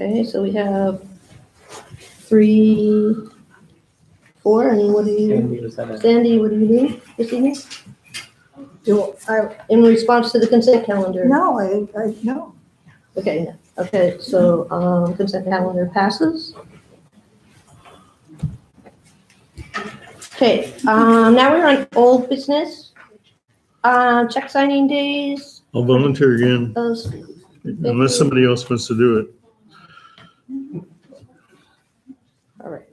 Okay, so we have 3, 4, and what do you, Sandy, what do you do this evening? In response to the consent calendar? No, no. Okay, okay, so, consent calendar passes. Okay, now we're on old business. Check signing days. I'll volunteer again, Those, unless somebody else wants to do it. all right.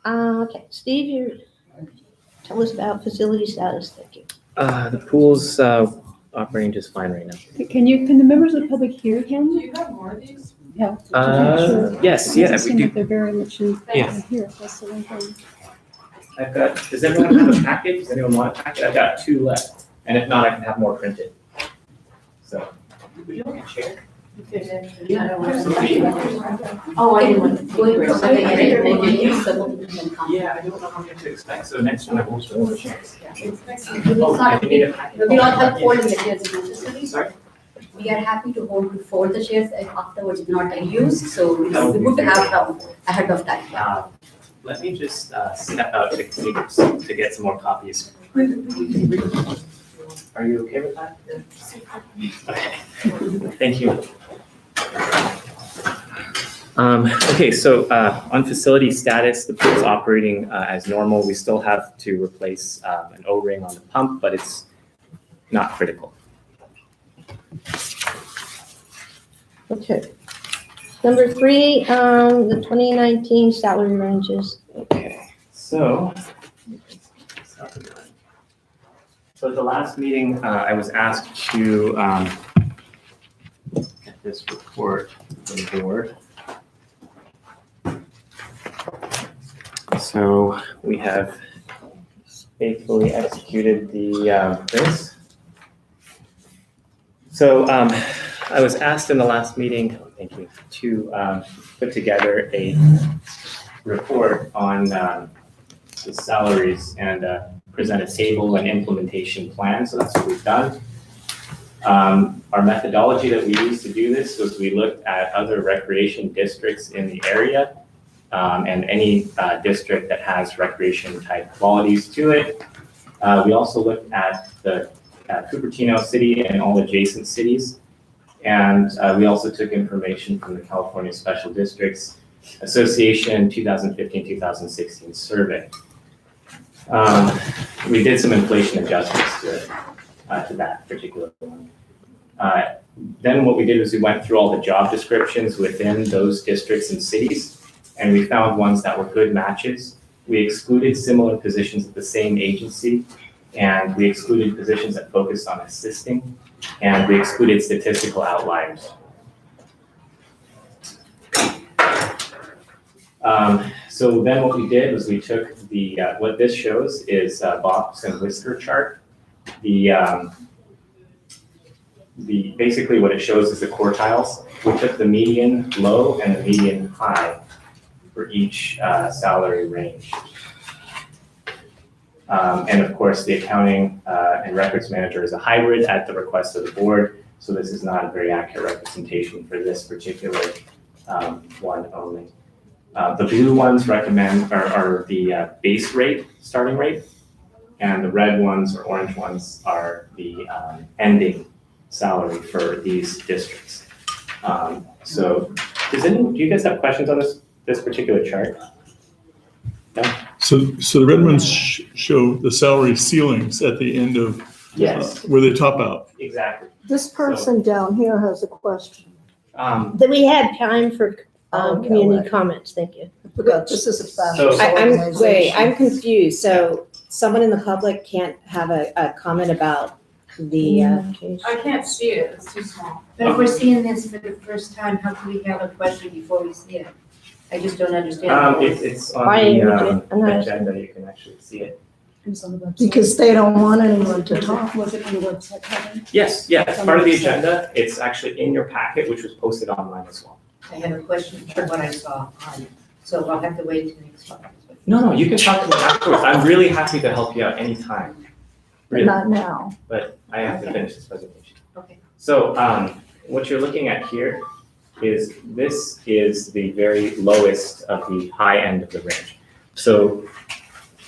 Okay, Steve, tell us about facility status, thank you. The pool's operating just fine right now. Can the members of the public hear him? Do you have more of these? Yeah. Yes, It yeah, doesn't we seem do. like they're very much in Yeah. here. That's the one thing. I've got, does everyone have a packet? Does anyone want a packet? I've got 2 left. And if not, I can have more printed. So, would you like a chair? Oh, I didn't want to. Yeah, I don't know what to expect, so next time I won't show the chairs. We will not help folding the chairs if necessary. Sorry? We are happy to hold before the chairs if afterwards not in use, so it's good to have them ahead of time. Let me just step out to get some more copies. Are you okay with that? Okay. Thank you. Okay, so on facility status, the pool is operating as normal. We still have to replace an O-ring on the pump, but it's not critical. Okay. Number 3, the 2019 salary ranges. Okay, so at the last meeting, I was asked to get this report for the board. So we have faithfully executed the this. So I was asked in the last meeting, thank you, to put together a report on the salaries and present a table and implementation plan. So that's what we've done. Our methodology that we used to do this was we looked at other recreation districts in the area and any district that has recreation type qualities to it. We also looked at the Cupertino city and all adjacent cities. And we also took information from the California Special Districts Association 2015-2016 survey. We did some inflation adjustments to that particular one. Then what we did was we went through all the job descriptions within those districts and cities, and we found ones that were good matches. We excluded similar positions at the same agency, and we excluded positions that focused on assisting, and we excluded statistical outliers. So then what we did was we took the, what this shows is box and whisker chart. Basically what it shows is the quartiles. We took the median low and the median high for each salary range. And of course, the accounting and records manager is a hybrid at the request of the board. So this is not a very accurate representation for this particular one only. The blue ones are the base rate, starting rate, and the red ones or orange ones are the ending salary for these districts. So do you guys have questions on this particular chart? No? So the red ones show the salary ceilings at the end of Yes. where they top out. Exactly. This person down here has a question. Then we had time for community right. comments, thank you. I forgot, this is a So- special I'm confused. So someone in the public can't have a comment about the, I can't see it, it's too small. But if we're seeing this for the first time, how can we have a question before we see it? I just don't understand. It's on Why the I'm not- agenda, you can actually see it. because they don't want anyone to talk. Was it on the website, Kevin? Yes, yeah, it's part of the agenda. It's actually in your packet, which was posted online as well. I have a question for what I saw on it, so I'll have to wait until next one. No, you can talk to me afterwards. I'm really happy to help you out anytime. Really, Not now. but I have to finish this presentation. Okay. So what you're looking at here is this is the very lowest of the high end of the range. So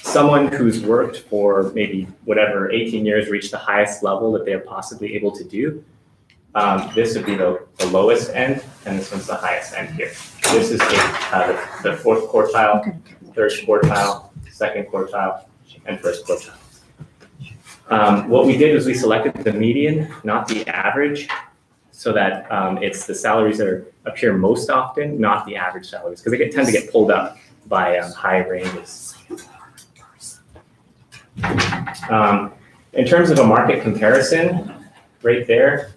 someone who's worked for maybe whatever 18 years reached the highest level that they're possibly able to do. This would be the lowest end, and this one's the highest end here. This is the fourth quartile, third quartile, second quartile, and first quartile. What we did was we selected the median, not the average, so that it's the salaries that appear most often, not the average salaries, because they tend to get pulled up by high ranges. In terms of a market comparison, right there,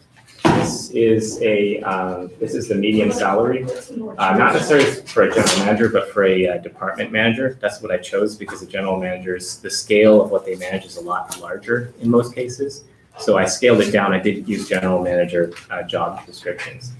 this is the median salary, not necessarily for a general manager, but for a department manager. That's what I chose because the general managers, the scale of what they manage is a lot larger in most cases. So I scaled it down. I did use general manager job descriptions.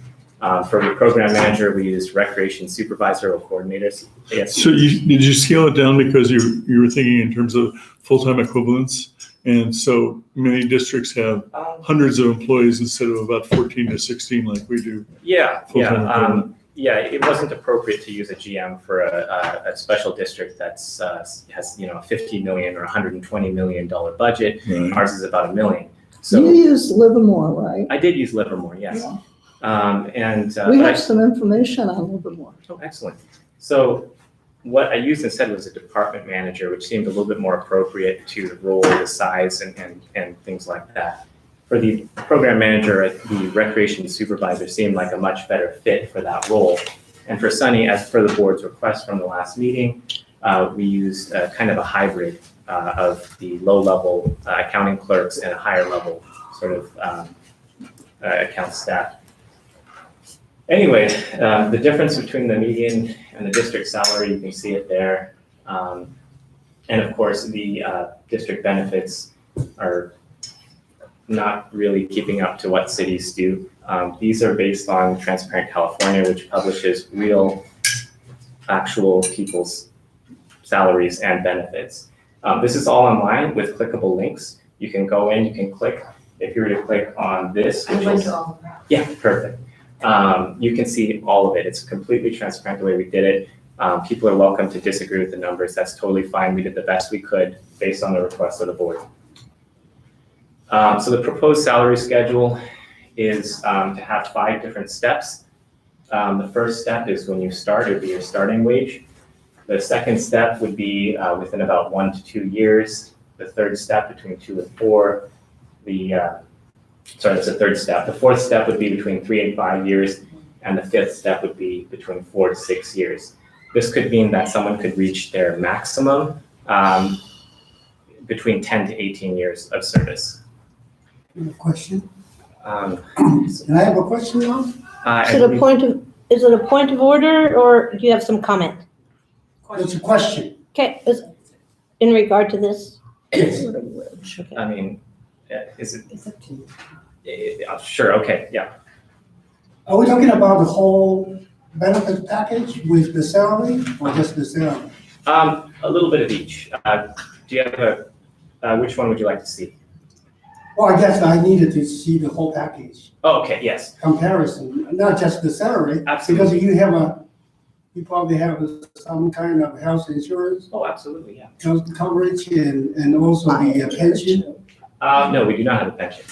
For the program manager, we used recreation supervisor or coordinators. Yes. So did you scale it down because you were thinking in terms of full-time equivalents? And so many districts have hundreds of employees instead of about 14 to 16 like we do. Yeah, Full-time equivalent. it wasn't appropriate to use a GM for a special district that's has $50 million or $120 million budget. Right. Ours is about $1 million. You So use Livermore, right? I did use Livermore, yes. We have some information on Livermore. Oh, excellent. So what I used instead was a department manager, which seemed a little bit more appropriate to the role, the size, and things like that. For the program manager, the recreation supervisor seemed like a much better fit for that role. And for Sunny, as per the board's request from the last meeting, we used kind of a hybrid of the low-level accounting clerks and a higher-level sort of account staff. Anyway, the difference between the median and the district salary, you can see it there. And of course, the district benefits are not really keeping up to what cities do. These are based on Transparent California, which publishes real, actual people's salaries and benefits. This is all online with clickable links. You can go in, you can click. If you were to click on this, I which went is, to all of that. yeah, perfect. You can see all of it. It's completely transparent the way we did it. People are welcome to disagree with the numbers. That's totally fine. We did the best we could based on the request of the board. So the proposed salary schedule is to have 5 different steps. The first step is when you start, it would be your starting wage. The second step would be within about 1 to 2 years. The third step between 2 and 4. That's the third step. The fourth step would be between 3 and 5 years, and the fifth step would be between 4 to 6 years. This could mean that someone could reach their maximum between 10 to 18 years of service. Question? Um, Can I have a question now? Is it a point of order, or do you have some comment? It's a question. Okay, in regard to this? Yes. Okay. I mean, is it? It's up to you. Sure, okay, yeah. Are we talking about the whole benefit package with the salary or just the salary? A little bit of each. Do you have which one would you like to see? Well, I guess I needed to see the whole package Oh, okay, yes, comparison, not just the salary. absolutely. Because you probably have some kind of health insurance, Oh, absolutely, yeah. health coverage and also the pension. No, we do not have a pension.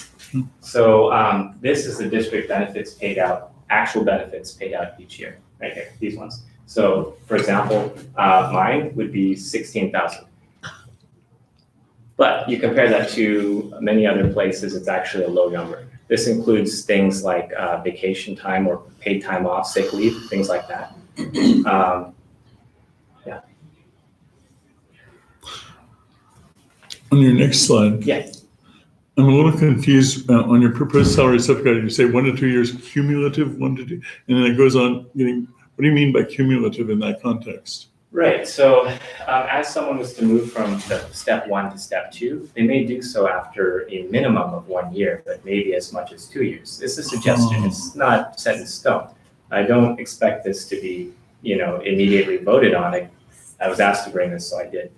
So this is the district benefits paid out, actual benefits paid out each year, right here, these ones. So for example, mine would be 16,000. But you compare that to many other places, it's actually a low number. This includes things like vacation time or paid time off, sick leave, things like that. Yeah. On your next slide. Yeah. I'm a little confused on your proposed salary subcategory. You say 1 to 2 years cumulative, 1 to 2, and then it goes on getting, what do you mean by cumulative in that context? Right, so as someone was to move from step 1 to step 2, they may do so after a minimum of 1 year, but maybe as much as 2 years. It's a suggestion, it's not set in stone. I don't expect this to be, immediately voted on. I was asked to bring this, so I did.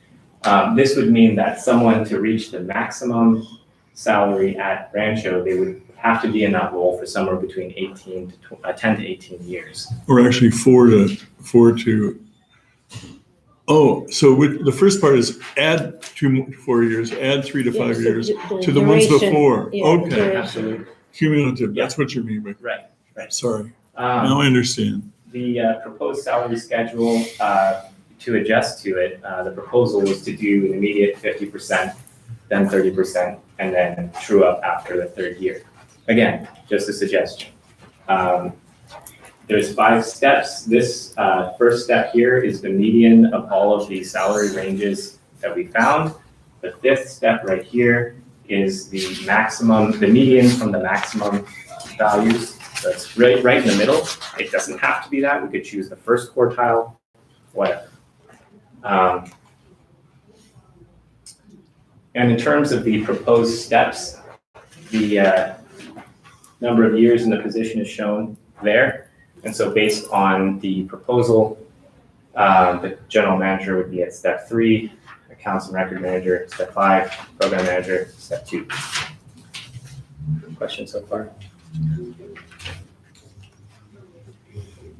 This would mean that someone to reach the maximum salary at Rancho, they would have to be in that role for somewhere between 10 to 18 years. Or actually four to, oh, so the first part is add 2 to 4 years, add 3 to 5 years to the ones duration, before. yeah, the Okay, duration. Absolutely. cumulative, that's what you mean by, Right, right. sorry, now I understand. The proposed salary schedule, to adjust to it, the proposal was to do an immediate 50%, then 30%, and then true up after the third year. Again, just a suggestion. There's 5 steps. This first step here is the median of all of the salary ranges that we found. The 5th step right here is the maximum, the median from the maximum values. So it's right in the middle. It doesn't have to be that. We could choose the first quartile, whatever. And in terms of the proposed steps, the number of years in the position is shown there. And so based on the proposal, the general manager would be at step 3, accounts and record manager, step 5, program manager, step 2. Questions so far?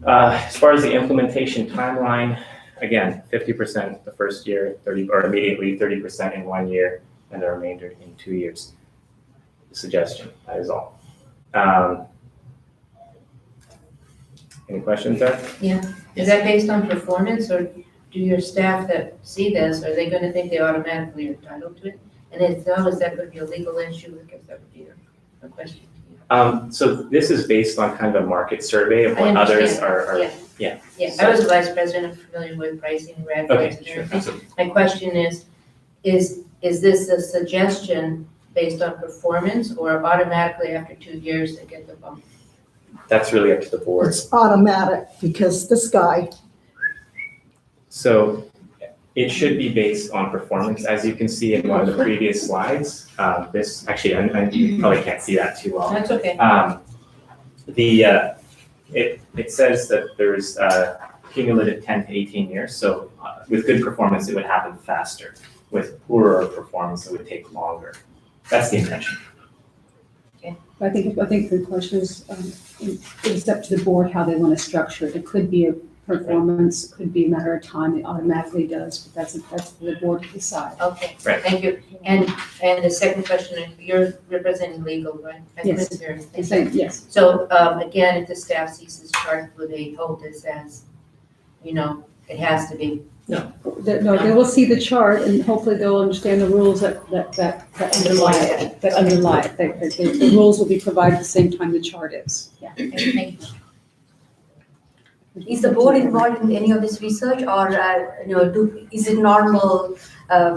As far as the implementation timeline, again, 50% the first year, 30 or immediately 30% in 1 year, and the remainder in 2 years. Suggestion, that is all. Any questions there? Is that based on performance, or do your staff that see this, are they gonna think they automatically are entitled to it? And if so, is that gonna be a legal issue? I guess that would be a question. So this is based on kind of a market survey of what I others understand. are. Yeah, I was a vice president, familiar with pricing, red Okay, flags and sure, everything. absolutely. My question is this a suggestion based on performance, or automatically after 2 years they get the bump? That's really up to the board. It's automatic because this guy, So it should be based on performance, as you can see in one of the previous slides. This, actually, you probably can't see that too well. That's okay. It says that there's cumulative 10 to 18 years, so with good performance, it would happen faster. With poorer performance, it would take longer. That's the intention. I think the question is, it's up to the board how they want to structure it. It could be a performance, could be a matter of time, it automatically does, but that's for the board to decide. Okay, Right. thank you. And the second question, you're representing legal, right? I Yes. couldn't hear. I'm saying, yes, So, again, if the staff sees this chart, will they hold this as, it has to be? no, they will see the chart and hopefully they'll understand the rules that underlie it, The rules will be provided at the same time the chart is, yeah. Okay, thank you. Is the board involved in any of this research, or is it normal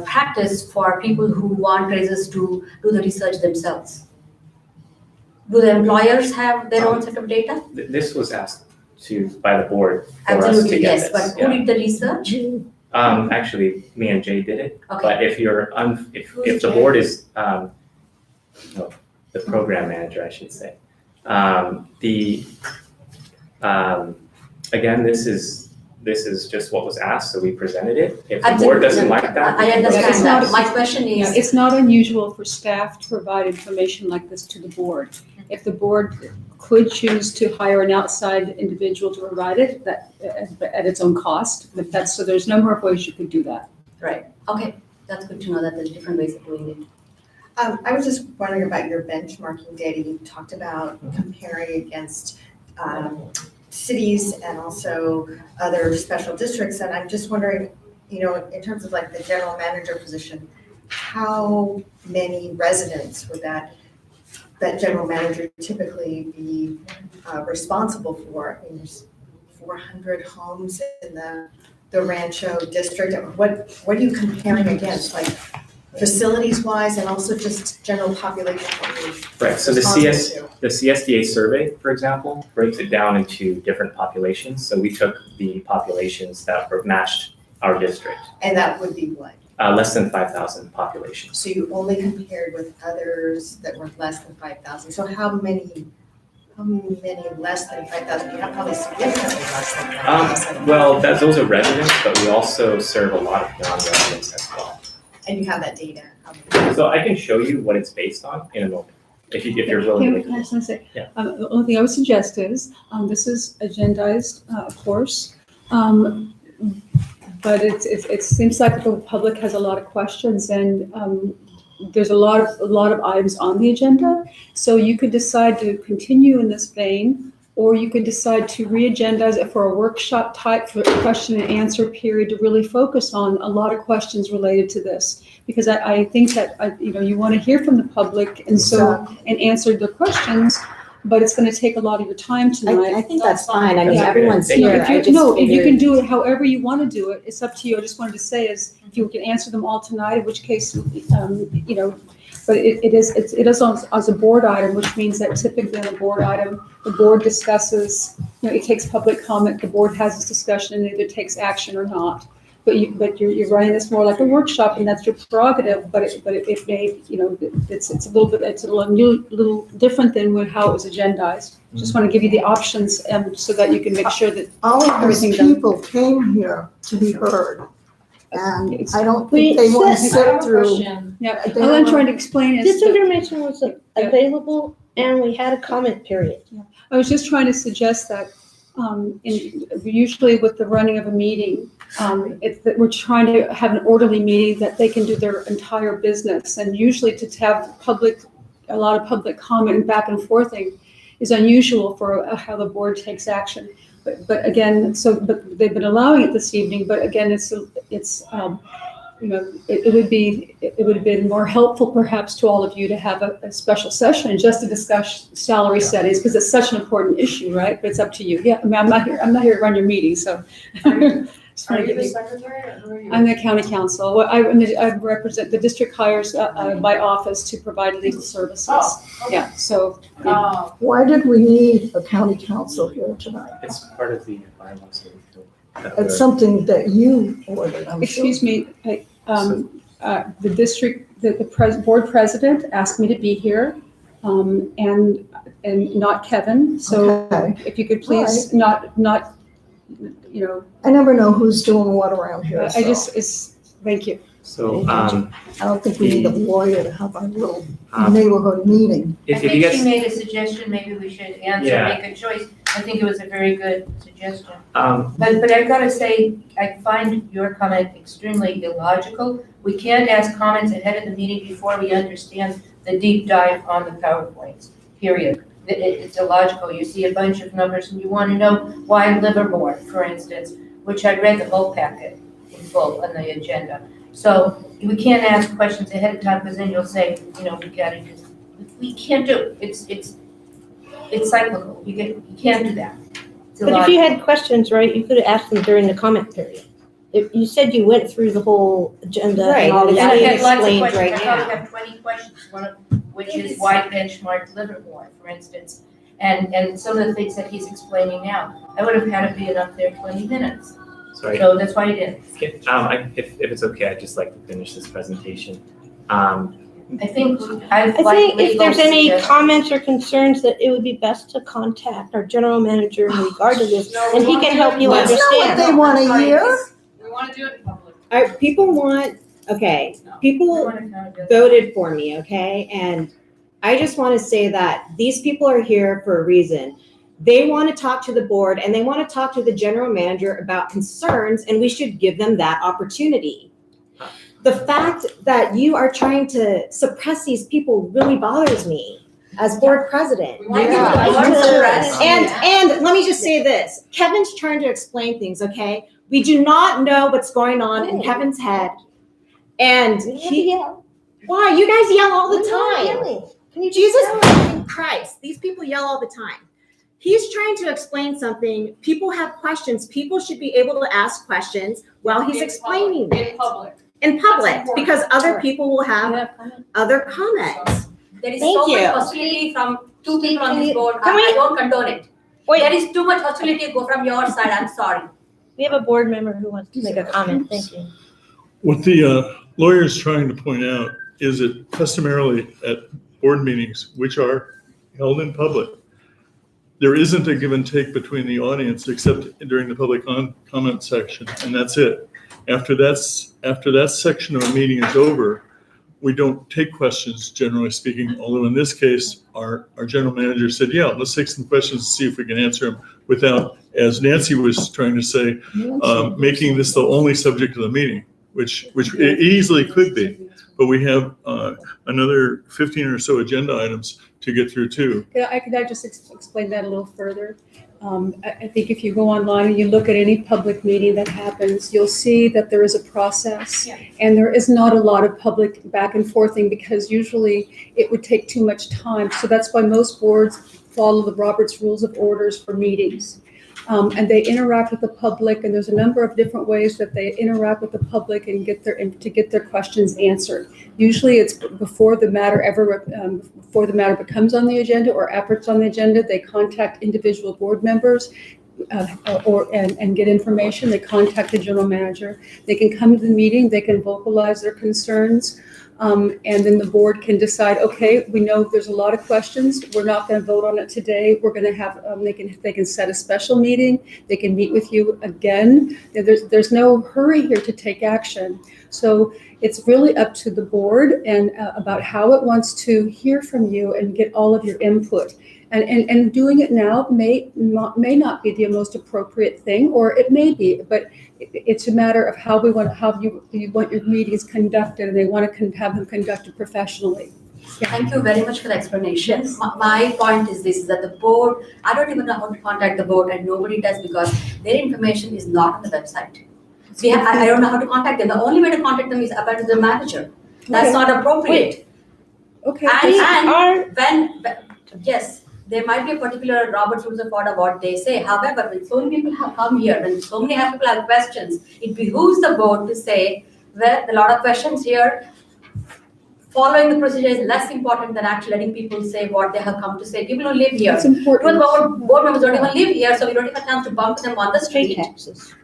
practice for people who want raises to do the research themselves? Do the employers have their own set of data? This was asked by the board for us to Absolutely, get yes, this. but who did the research? Actually, me and Jay did it. Okay. But if if the board is, the program manager, I should say. Again, this is just what was asked, so we presented it. If the board doesn't like that. I It's understand not- that. My question Yeah, is, it's not unusual for staff to provide information like this to the board. If the board could choose to hire an outside individual to provide it, that, at its own cost, but so there's no more ways you could do that. okay, that's good to know that there's different ways of doing it. I was just wondering about your benchmarking data. You talked about comparing against cities and also other special districts. And I'm just wondering, in terms of like the general manager position, how many residents would that general manager typically be responsible for? I mean, there's 400 homes in the Rancho district. What are you comparing against, like facilities wise and also just general population? Right, so the CSDA survey, for example, breaks it down into different populations. So we took the populations that matched our district, And that would be what? less than 5,000 populations. So you only compared with others that were less than 5,000. So how many less than 5,000? You have probably significantly less than 5,000. Well, those are residents, but we also serve a lot of non-residents as well. And you have that data. So I can show you what it's based on in a moment. if you're willing to. Can I just say, Yeah. the only thing I would suggest is, this is agendized, of course. But it seems like the public has a lot of questions and, there's a lot of items on the agenda. So you could decide to continue in this vein, or you could decide to re-agendize it for a workshop type for a question and answer period to really focus on a lot of questions related to this. Because I think that, you want to hear from the public and and answer the questions, but it's going to take a lot of your time tonight. I think that's fine. I mean, Yeah. everyone's Thank you. here. I just You figured- can do it however you want to do it. It's up to you. I just wanted to say is if you can answer them all tonight, in which case, but it is as a board item, which means that typically on a board item, the board discusses, it takes public comment, the board has this discussion and either takes action or not. But you're running this more like a workshop, and that's your prerogative. But it may, it's a little different than how it was agendized. Just want to give you the options, so that you can make sure that All of everything these done. people came here to be heard. And It's- I don't think they want to sit through. Yeah, They all I'm don't- trying to explain is This that information was available and we had a comment period. I was just trying to suggest that, usually with the running of a meeting, it's that we're trying to have an orderly meeting that they can do their entire business. And usually to have a lot of public comment and back and forthing is unusual for how the board takes action. But again, but they've been allowing it this evening, but again, it would have been more helpful perhaps to all of you to have a special session just to discuss salary settings, because it's such an important issue, right? But it's up to you. Yeah, I mean, I'm not here to run your meeting, so. Are you the secretary or who are you? I'm the county counsel. I represent, the district hires my office to provide legal services. Oh, okay. Yeah, so, Why did we need a county council here tonight? It's part of the bylaws. It's something that you ordered, I'm sure. excuse me, the district, the board president asked me to be here, and not Kevin. So Okay. if you could please not, I never know who's doing what around here, so thank you. So, I don't think we need a lawyer to have our little Um, neighborhood meeting. I if you think she guys, made a suggestion, maybe we should answer, Yeah. make a choice. I think it was a very good suggestion. um, But I've got to say, I find your comment extremely illogical. We can't ask comments ahead of the meeting before we understand the deep dive on the PowerPoints, period. It's illogical. You see a bunch of numbers and you want to know why Livermore, for instance, which I read the whole packet in full on the agenda. So we can't ask questions ahead of time, because then you'll say, we can't do it. It's cyclical. You can't do that. It's But if you illogical. had questions, right, you could have asked them during the comment period. If you said you went through the whole agenda Right, and all and the And I being had lots of explained questions. right I probably now. have 20 questions, one of which is why benchmark Livermore, for instance. And some of the things that he's explaining now. I would have had to be up there 20 minutes. sorry, So that's why I did. if it's okay, I'd just like to finish this presentation. I think I I've think if there's any suggestions. comments or concerns, that it would be best to contact our general manager in regard to this, and he can help you That's not what understand. they want to hear. We want to do it in public. People want, okay, people voted for me, okay? And I just want to say that these people are here for a reason. They want to talk to the board and they want to talk to the general manager about concerns, and we should give them that opportunity. The fact that you are trying to suppress these people really bothers me as board president. And let me just say this, Kevin's trying to explain things, okay? We do not know what's going on in Kevin's head. And why? You guys yell all the time. Jesus fucking Christ, these people yell all the time. He's trying to explain something. People have questions. People should be able to ask questions while he's explaining it. In public, because other people will have other comments. There is Thank so you. much hostility from two people on this board. Can we- I don't condone it. Wait. There is too much hostility go from your side. I'm sorry. We have a board member who wants to make a comment. Thank you. What the lawyer is trying to point out is that customarily at board meetings, which are held in public, there isn't a give and take between the audience except during the public comment section, and that's it. After that section of a meeting is over, we don't take questions, generally speaking, although in this case, our general manager said, yeah, let's take some questions and see if we can answer them without, as Nancy was trying to say, making this the only subject of the meeting, which it easily could be. But we have another 15 or so agenda items to get through too. Could I just explain that a little further? I think if you go online and you look at any public meeting that happens, you'll see that there is a process. Yeah. And there is not a lot of public back and forthing because usually it would take too much time. So that's why most boards follow the Robert's Rules of Orders for meetings. And they interact with the public, and there's a number of different ways that they interact with the public and get their questions answered. Usually, it's before the matter becomes on the agenda or after it's on the agenda. They contact individual board members and get information. They contact the general manager. They can come to the meeting. They can vocalize their concerns. And then the board can decide, okay, we know there's a lot of questions. We're not going to vote on it today. We're going to have, they can set a special meeting. They can meet with you again. There's no hurry here to take action. So it's really up to the board and about how it wants to hear from you and get all of your input. And doing it now may not be the most appropriate thing, or it may be, but it's a matter of how you want your meetings conducted, and they want to have them conducted professionally. Thank you very much for the explanation. Yes. My point is this, is that the board, I don't even know how to contact the board, and nobody does because their information is not on the website. I don't know how to contact them. The only way to contact them is about the manager. That's Okay. not appropriate. Okay. Yes, there might be a particular Robert's Rules of Order what they say. However, when so many people have come here, when so many people have questions, it behooves the board to say, well, a lot of questions here. Following the procedure is less important than actually letting people say what they have come to say. People who live here. It's important. Board members don't even live here, so we don't even have time to bump them on the street. Taxes.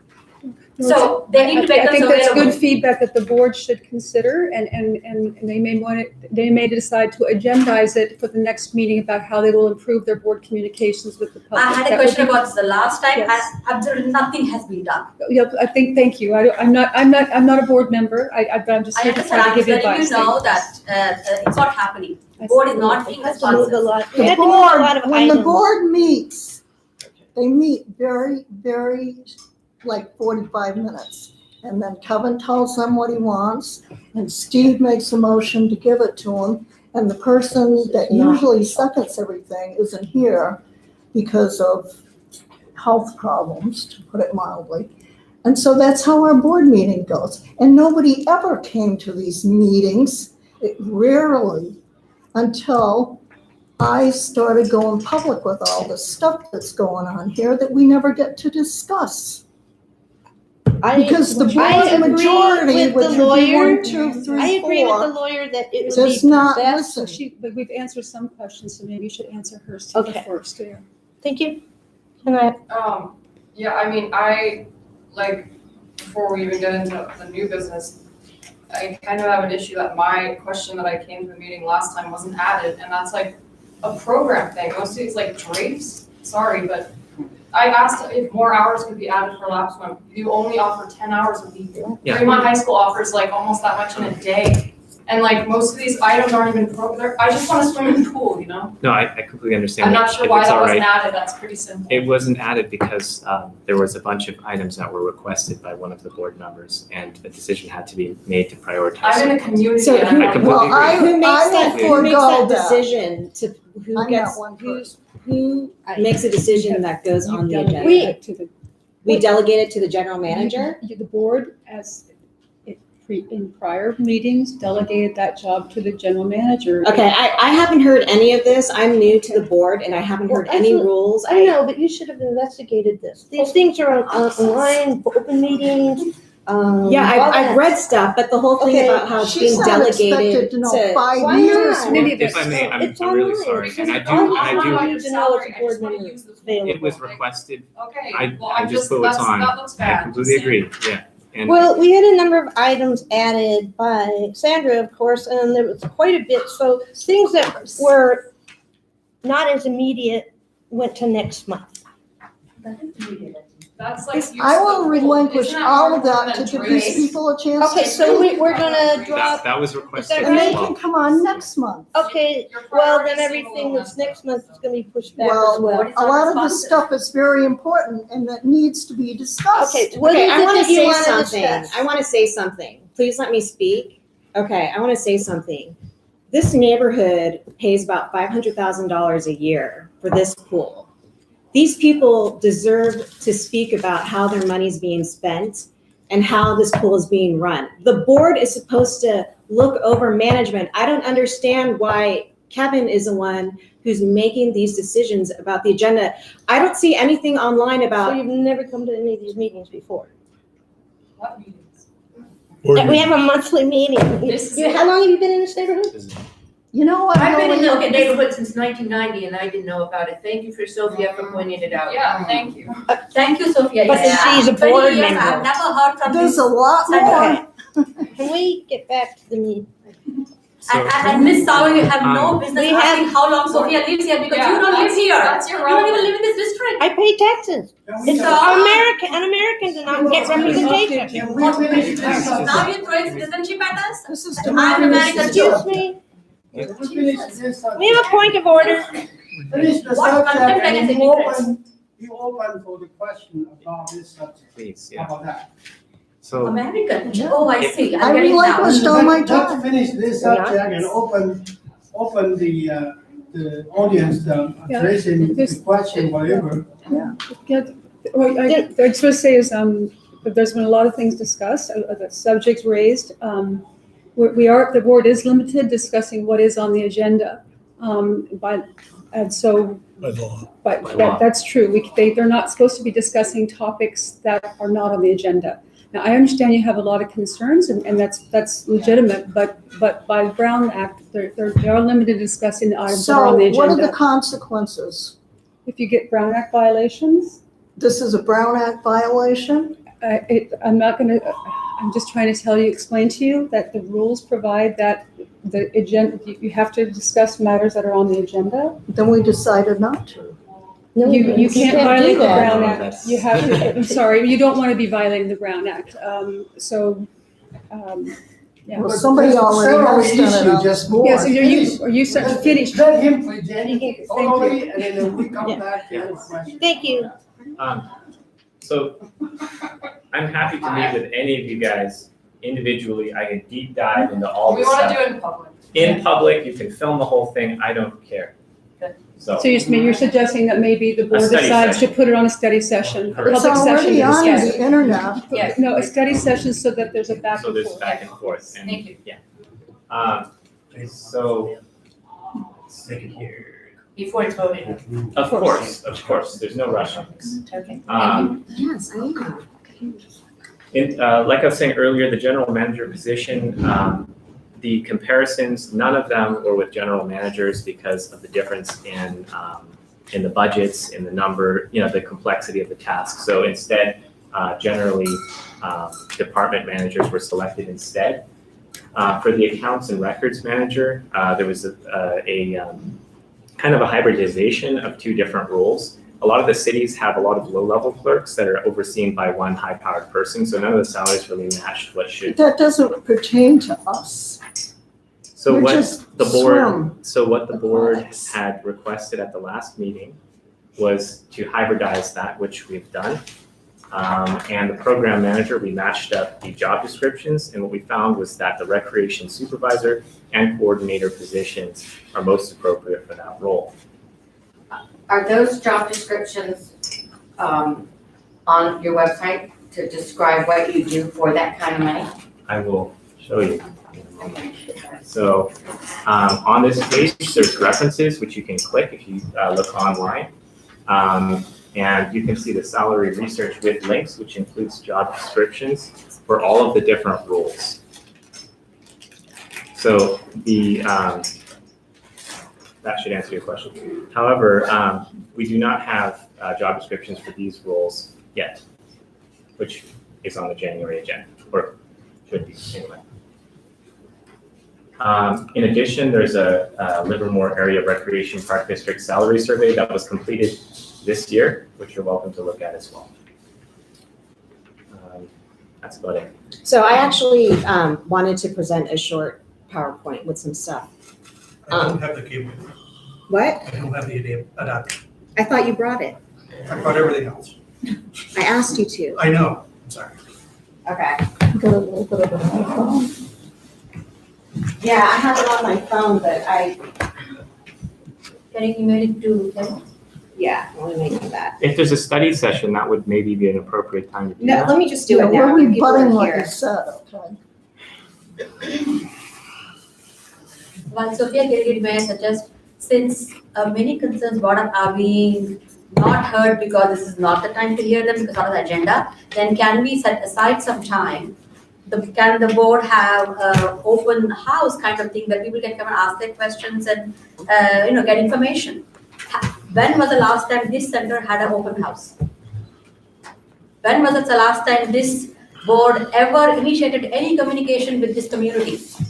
So they need to make I think that's available. good feedback that the board should consider, and they may decide to agendize it for the next meeting about how they will improve their board communications with the public. I had a That would question be- about this the last time, Yes. and absolutely nothing has been done. Yeah, thank you. I'm not a board member. I'm just I here to understand, try I'm to give just letting advice. you know that it's not happening. The board is not being Has to move a responsive. lot. The We had to move a lot of board, when the items. board meets, they meet very, very, like 45 minutes. And then Kevin tells them what he wants, and Steve makes a motion to give it to him. And the person that usually seconds everything isn't here because of health problems, to put it mildly. And so that's how our board meeting goes. And nobody ever came to these meetings, rarely, until I started going public with all the stuff that's going on here that we never get to discuss. Because the I board agree majority, with which the would be lawyer. 1, 2, 3, I agree with the 4, lawyer that it would does be not best. listen. But we've answered some questions, so maybe you should answer hers too Okay. first. Yeah. Thank you. Can I, Yeah, I mean, before we even get into the new business, I kind of have an issue that my question that I came to the meeting last time wasn't added, and that's like a program thing. Most of these like drapes, sorry, but I asked if more hours could be added for lap swim. You only offer 10 hours a week. Yeah. Fremont High School offers like almost that much in a day. And like most of these items aren't even I just want to swim in the pool, you know? No, I completely understand. I'm not sure If why it's that all wasn't right. added, that's pretty simple. It wasn't added because there was a bunch of items that were requested by one of the board members, and a decision had to be made to prioritize. I'm in a certain ones. community So and who- I I don't completely Well, I, agree. Who makes I that, will who makes forego that that. decision to, who I'm gets, not one who makes a decision that goes You on the delegate agenda? it to the We delegate it to the general manager? The board, in prior meetings, delegated that job to the general manager. Okay, I haven't heard any of this. I'm new to the board and I haven't heard Well, any that's what- rules. I know, but you should have investigated this. These things are online, open meetings. Yeah, all I've that. read stuff, but the whole thing Okay, about how it's she's being not expected delegated to know to. 5 Why years. not? Many If I may, I'm It's really online. sorry, Because and it's online. I You do, need to know as a board member available. it was requested, Okay, well, I just put what's on. that looks bad. I completely agree, yeah. And Well, we had a number of items added by Sandra, of course, and there was quite a bit. So things that were not as immediate went to next month. That's like. I will relinquish Isn't that all more of that to important give than these Drake's? people a chance to Okay, so speak. we're gonna drop, That was requested And they as can well. come on next month. okay, Your well, priorities then seem a everything little that's messed next up, month is so. gonna be pushed back as Well, well. a lot of this stuff is very important and that needs to be discussed. Okay, what Okay, is I it want to that you say wanna something. discuss? I want to say something. Please let me speak. Okay, I want to say something. This neighborhood pays about $500,000 a year for this pool. These people deserve to speak about how their money's being spent and how this pool is being run. The board is supposed to look over management. I don't understand why Kevin is the one who's making these decisions about the agenda. I don't see anything online So about, you've never come to any of these meetings before? What meetings? Board We have meeting. a monthly meeting. This is How long have you been in this neighborhood? You know what? I've been in the Lily? neighborhood since 1990 and I didn't know about it. Thank you for Sophia for pointing it out. Yeah, thank you. Thank you, Sophia. But Yes, she's a 20 board years, member. I've never heard from There's this. a lot more. Okay. Can we get back to the meeting? And Miss Sauer, you have no business we have- asking how long Sophia lives here because Yeah, you don't live that's- here. that's You don't even irrelevant. live in this district. I pay taxes. It's So- American, and Americans and I get representation. Can we finish this Now subject? you're throwing citizenship at us? This is I'm American democracy. too. Excuse me, Can we finish this subject? we have a point of order. Finish the What subject contempt and against you immigrants? open for the question about this subject. Please, How yeah. about that? So American. Oh, I see. I I'm getting now. relinquished all my Let's time. finish this subject and open the audience, Yeah, raising the this- question, whatever. What I just want to say is, that there's been a lot of things discussed, the subjects raised. The board is limited discussing what is on the agenda. And so, By law. but By law. that's true. They're not supposed to be discussing topics that are not on the agenda. Now, I understand you have a lot of concerns and that's legitimate, but by the Brown Act, they are limited to discussing the items that are So on the what are the agenda. consequences? If you get Brown Act violations, This is a Brown Act violation? I'm just trying to explain to you that the rules provide that the agenda, you have to discuss matters that are on the agenda. Then we decided not to. No, You can't violate do the that. Brown No, Act. that's- You have to, I'm sorry, you don't want to be violating the Brown Act. Yeah. Well, somebody already has done it Several on this issues, board. Yes, are you starting to finish? Let him present Thank orally, and then we come Yeah. back to your question. Thank you. So I'm happy to meet with any of you guys individually. I can deep dive into all We this wanna stuff. do it in public. In public, you can film the whole thing, I don't care. So, So you're suggesting that maybe the board study decides to session. put it on a study session, a Correct. It's public session already to on discuss. the internet. Yes. No, a study session so that there's a back so and there's forth. back and forth. And, Thank you. Yeah. So, let's see here. Before it's voted. Of course, there's no rush on this. Okay. yes, I am. Like I was saying earlier, the general manager position, the comparisons, none of them were with general managers because of the difference in the budgets, in the number, the complexity of the task. So instead, generally, department managers were selected instead. For the accounts and records manager, there was a kind of a hybridization of two different roles. A lot of the cities have a lot of low-level clerks that are overseen by one high-powered person, so none of the salaries really matched what should. That doesn't pertain to us. So We're what just the swim. board Aquatics. had requested at the last meeting was to hybridize that, which we've done. And the program manager, we matched up the job descriptions, and what we found was that the recreation supervisor and coordinator positions are most appropriate for that role. Are those job descriptions on your website to describe what you do for that kind of money? I will show you. So on this page, there's references which you can click if you look online. And you can see the salary research with links, which includes job descriptions for all of the different roles. So that should answer your question. However, we do not have job descriptions for these roles yet, which is on the January agenda, or should be anyway. In addition, there's a Livermore Area Recreation Park District salary survey that was completed this year, which you're welcome to look at as well. That's about it. So I actually wanted to present a short PowerPoint with some stuff. I don't have the cable. What? I don't have the adapter. I thought you brought it. I brought everything else. I asked you to. I know, I'm sorry. Okay. Got a little bit of it on my phone. Yeah, I have it on my phone, but Can you email it to them? yeah, I want to make that. If there's a study session, that would maybe be an appropriate time to do No, that. let me just do Yeah, it now. we're People are rebutting what here. you said, okay? While Sophia Gilgit, may I suggest, since many concerns brought up are being not heard because this is not the time to hear them because not on the agenda, then can we set aside some time? Can the board have an open house kind of thing where people can come and ask their questions and, get information? When was the last time this center had an open house? When was the last time this board ever initiated any communication with this community? It's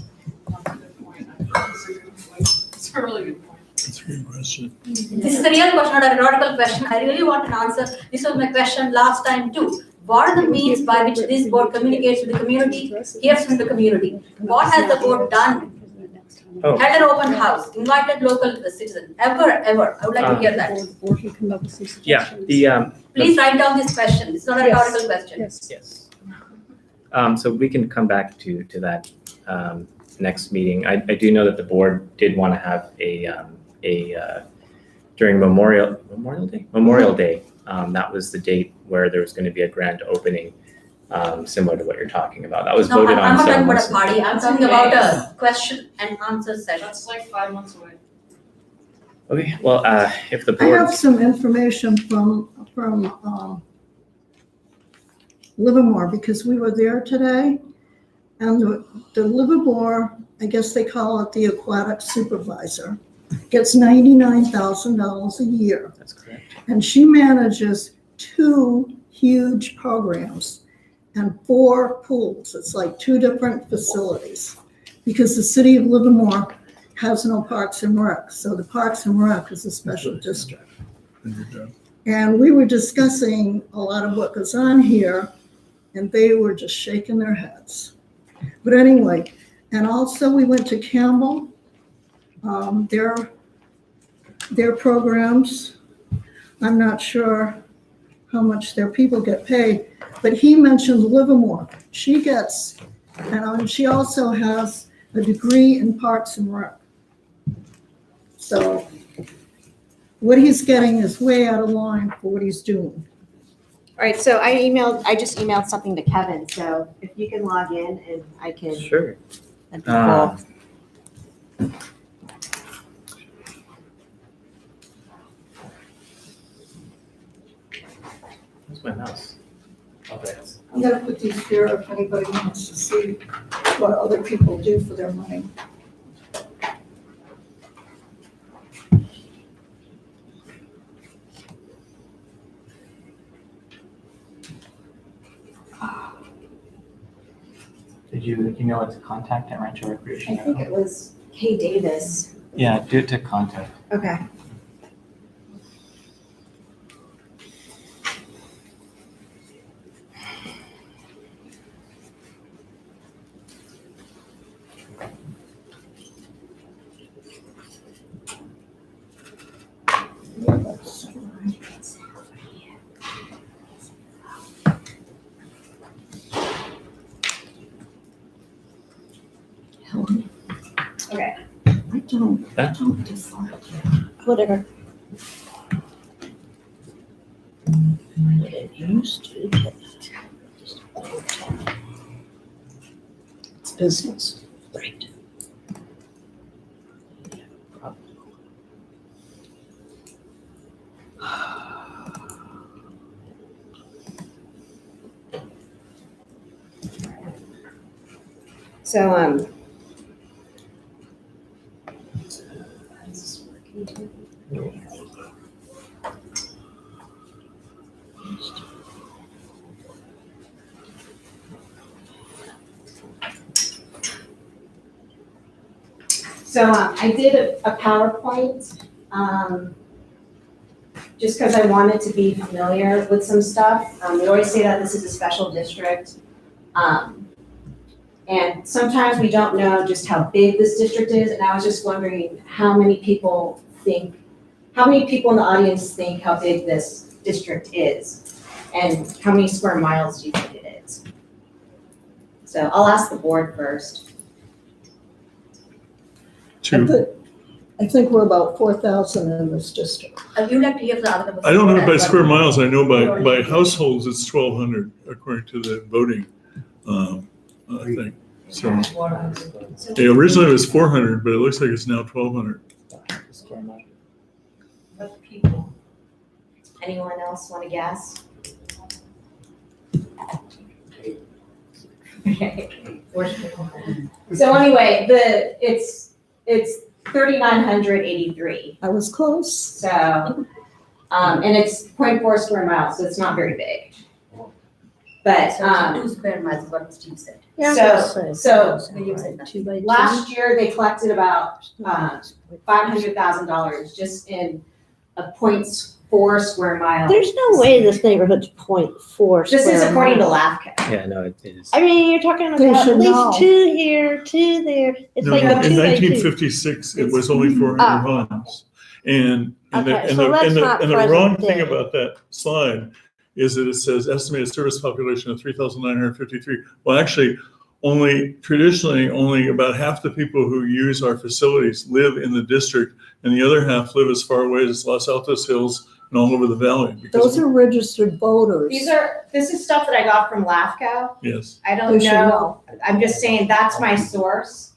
a really good point. That's a good question. This is a real question, not a rhetorical question. I really want an answer. This was my question last time too. What are the means by which this board communicates with the community, hears from the community? What has the board done? Oh. Had an open house, invited local citizens, ever? I would like to hear that. Board can come up with some Yeah, suggestions. Please write down this question. It's not a rhetorical question. Yes. Yes. So we can come back to that next meeting. I do know that the board did want to have during Memorial Day. That was the date where there was going to be a grand opening, similar to what you're talking about. That was No, voted I'm on not talking several about months a party. I'm talking about a question and answer session. That's like 5 months away. Okay, well, if the I board, have some information from Livermore, because we were there today. And the Livermore, I guess they call it the aquatic supervisor, gets $99,000 a year. that's correct. And she manages 2 huge programs and 4 pools. It's like 2 different facilities. Because the city of Livermore has no Parks and Rec. So the Parks and Rec is a special district. And we were discussing a lot of what goes on here, and they were just shaking their heads. But anyway, and also we went to Campbell, their programs. I'm not sure how much their people get paid, but he mentioned Livermore. She gets, and she also has a degree in Parks and Rec. So what he's getting is way out of line for what he's doing. All right, so I just emailed something to Kevin, so if you can log in and I can. Sure. That'd be cool. Where's my mouse? Oh, there it is. I'm gonna put these here if anybody wants to see what other people do for their money. Did you email it to contact at Rancho Recreation? I think it was Kay Davis. Yeah, do it to contact. Okay. Okay. I don't dislike it. Whatever. What it used to be. It's business, right? So, I did a PowerPoint, just because I wanted to be familiar with some stuff. We always say that this is a special district. And sometimes we don't know just how big this district is, and I was just wondering how many people in the audience think how big this district is? And how many square miles do you think it is? So I'll ask the board first. Two. I think we're about 4,000 in this district. You'd like to hear the other members. I don't know it by as well. square miles, I know by households, it's 1,200 according to the voting, thing. So, yeah, originally it was 400, but it looks like it's now 1,200. Of people. Anyone else want to guess? Okay. So anyway, it's 3,983. I was close. So, and it's 0.4 square miles, so it's not very big. But, So 2 square miles is what Steve said. Yeah, so William said that. 2 by 2. last year they collected about $500,000 just in a 0.4 square mile. There's no way this neighborhood's 0.4 This is square according to miles. LAFCO. Yeah, no, it is. I mean, you're talking They about should at least know. 2 here, 2 there. It's No, like in a 2 by 2. 1956, it was only 400 homes. And Okay, so that's not the wrong present thing day. about that slide is that it says estimated service population of 3,953. Well, actually, traditionally, only about half the people who use our facilities live in the district, and the other half live as far away as Los Altos Hills and all over the valley. Those are registered voters. This is stuff that I got from LAFCO. Yes. I don't They should know. I'm just saying that's my source.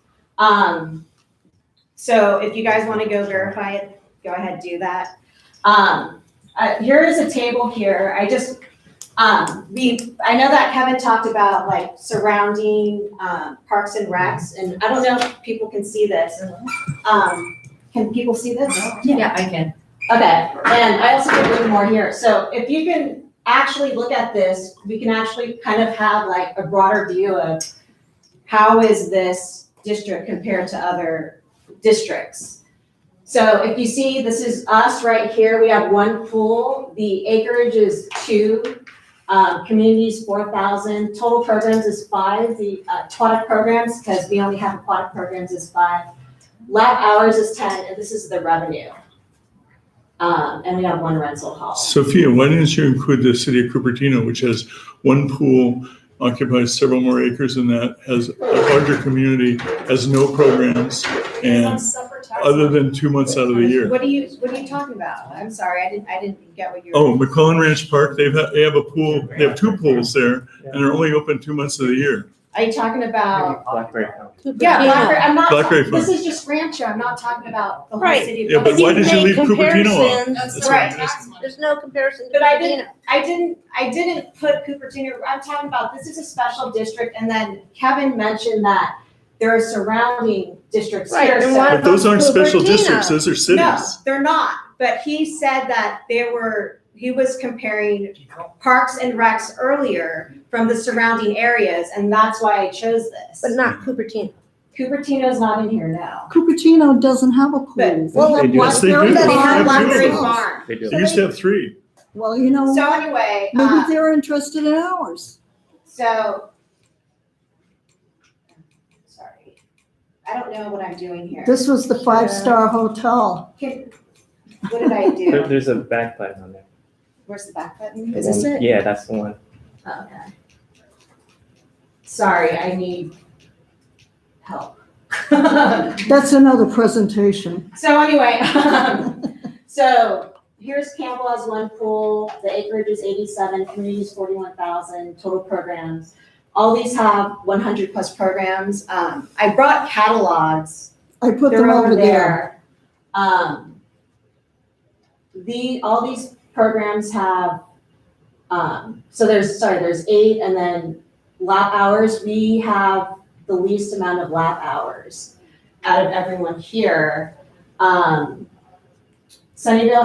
So if you guys want to go verify it, go ahead, do that. Here is a table here. I know that Kevin talked about like surrounding parks and recs, and I don't know if people can see this. Can people see this? Yeah, I can. Okay, and I also did a little more here. So if you can actually look at this, we can actually kind of have like a broader view of how is this district compared to other districts. So if you see, this is us right here. We have 1 pool. The acreage is 2. Communities, 4,000. Total programs is 5. The aquatic programs, because we only have aquatic programs, is 5. Lab hours is 10, and this is the revenue. And we have 1 rental hall. Sophia, why didn't you include the city of Cupertino, which has 1 pool, occupies several more acres than that, has a larger community, has no programs, and other than 2 months out of the year. What are you talking about? I'm sorry, I didn't get what you're. Oh, McClellan Ranch Park, they have a pool, they have 2 pools there, and they're only open 2 months of the year. Are you talking about? Blackberry. Yeah, Blackberry, I'm not, Blackberry this Farm. is just Rancho, I'm not talking about the whole Right. city. of Yeah, but why did you leave Cupertino off? That's That's the right. tax money. There's no comparison to But I Cupertino. I didn't put Cupertino, I'm talking about, this is a special district, and then Kevin mentioned that there are surrounding districts Right, here, and so. what But those aren't special Cupertino. districts, those are No, cities. they're not, but he said that he was comparing parks and recs earlier from the surrounding areas, and that's why I chose this. But not Cupertino. Cupertino's not in here now. Cupertino doesn't have a pool. But- Well, They do. Yes, they do. They have They Blackberry do. Farm. They do. They used to have 3. Well, you know, So anyway, maybe they're interested in ours. sorry. I don't know what I'm doing here. This was the 5-star hotel. What did I do? There's a back button on there. Where's the back button? The one- Yeah, that's the one. Oh, okay. Sorry, I need help. That's another presentation. So anyway, so here's Campbell has 1 pool, the acreage is 87, communities 41,000, total programs. All these have 100 plus programs. I brought catalogs. I put They're them over there. all these programs have, so there's 8, and then lap hours. We have the least amount of lap hours out of everyone here. Sunnyvale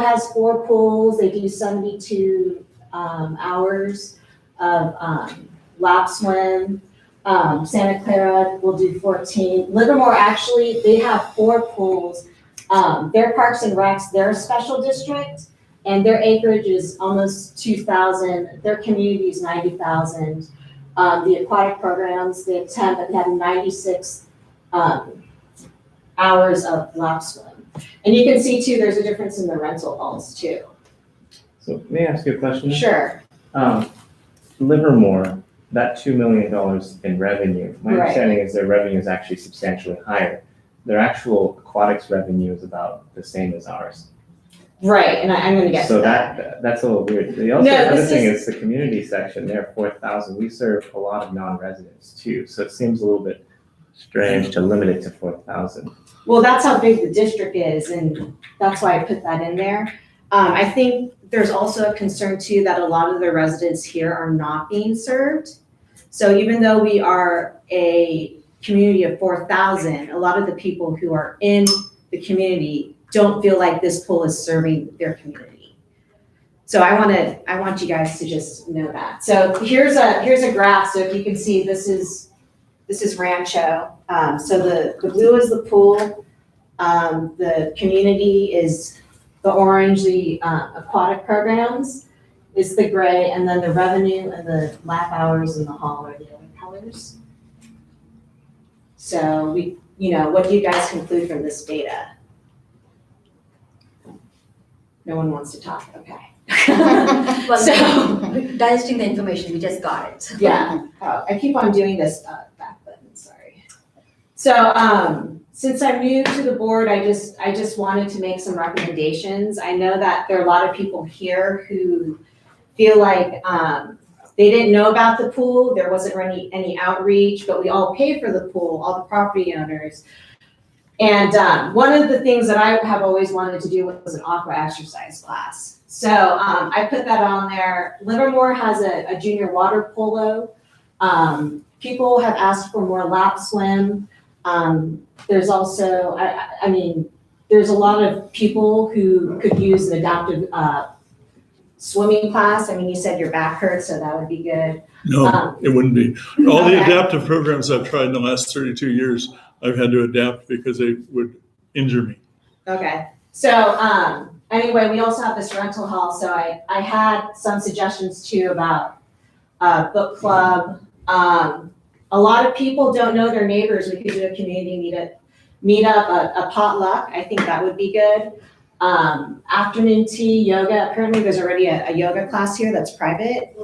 has 4 pools. They do 72 hours of lap swim. Santa Clara will do 14. Livermore, actually, they have 4 pools. Their Parks and Recs, they're a special district, and their acreage is almost 2,000. Their community is 90,000. The aquatic programs, they attend, and they have 96 hours of lap swim. And you can see too, there's a difference in the rental halls too. So may I ask you a question? Sure. Livermore, that $2 million in revenue, my Right. understanding is their revenue is actually substantially higher. Their actual aquatics revenue is about the same as ours. Right, and I'm gonna get to So that. that's a little weird. The No, other this thing is the community section, they're 4,000. We serve a lot of non-residents too, so it seems a little bit strange to limit it to 4,000. Well, that's how big the district is, and that's why I put that in there. I think there's also a concern too that a lot of the residents here are not being served. So even though we are a community of 4,000, a lot of the people who are in the community don't feel like this pool is serving their community. So I want you guys to just know that. So here's a graph. So if you can see, this is Rancho. So the blue is the pool. The community is the orange. The aquatic programs is the gray, and then the revenue and the lap hours in the hall are the other colors. So what do you guys conclude from this data? No one wants to talk, okay. Well, So, digesting the information, we just got it. yeah, I keep on doing this back button, sorry. So, since I'm new to the board, I just wanted to make some recommendations. I know that there are a lot of people here who feel like they didn't know about the pool, there wasn't any outreach, but we all pay for the pool, all the property owners. And one of the things that I have always wanted to do was an aqua exercise class. So I put that on there. Livermore has a junior water polo. People have asked for more lap swim. There's also, I mean, there's a lot of people who could use an adaptive swimming class. I mean, you said your back hurts, so that would be good. No, it wouldn't be. All the Okay. adaptive programs I've tried in the last 32 years, I've had to adapt because they would injure me. Okay, so anyway, we also have this rental hall, so I had some suggestions too about book club. A lot of people don't know their neighbors. We could do a community meetup, a potluck. I think that would be good. Afternoon tea, yoga. Apparently there's already a yoga class here that's private.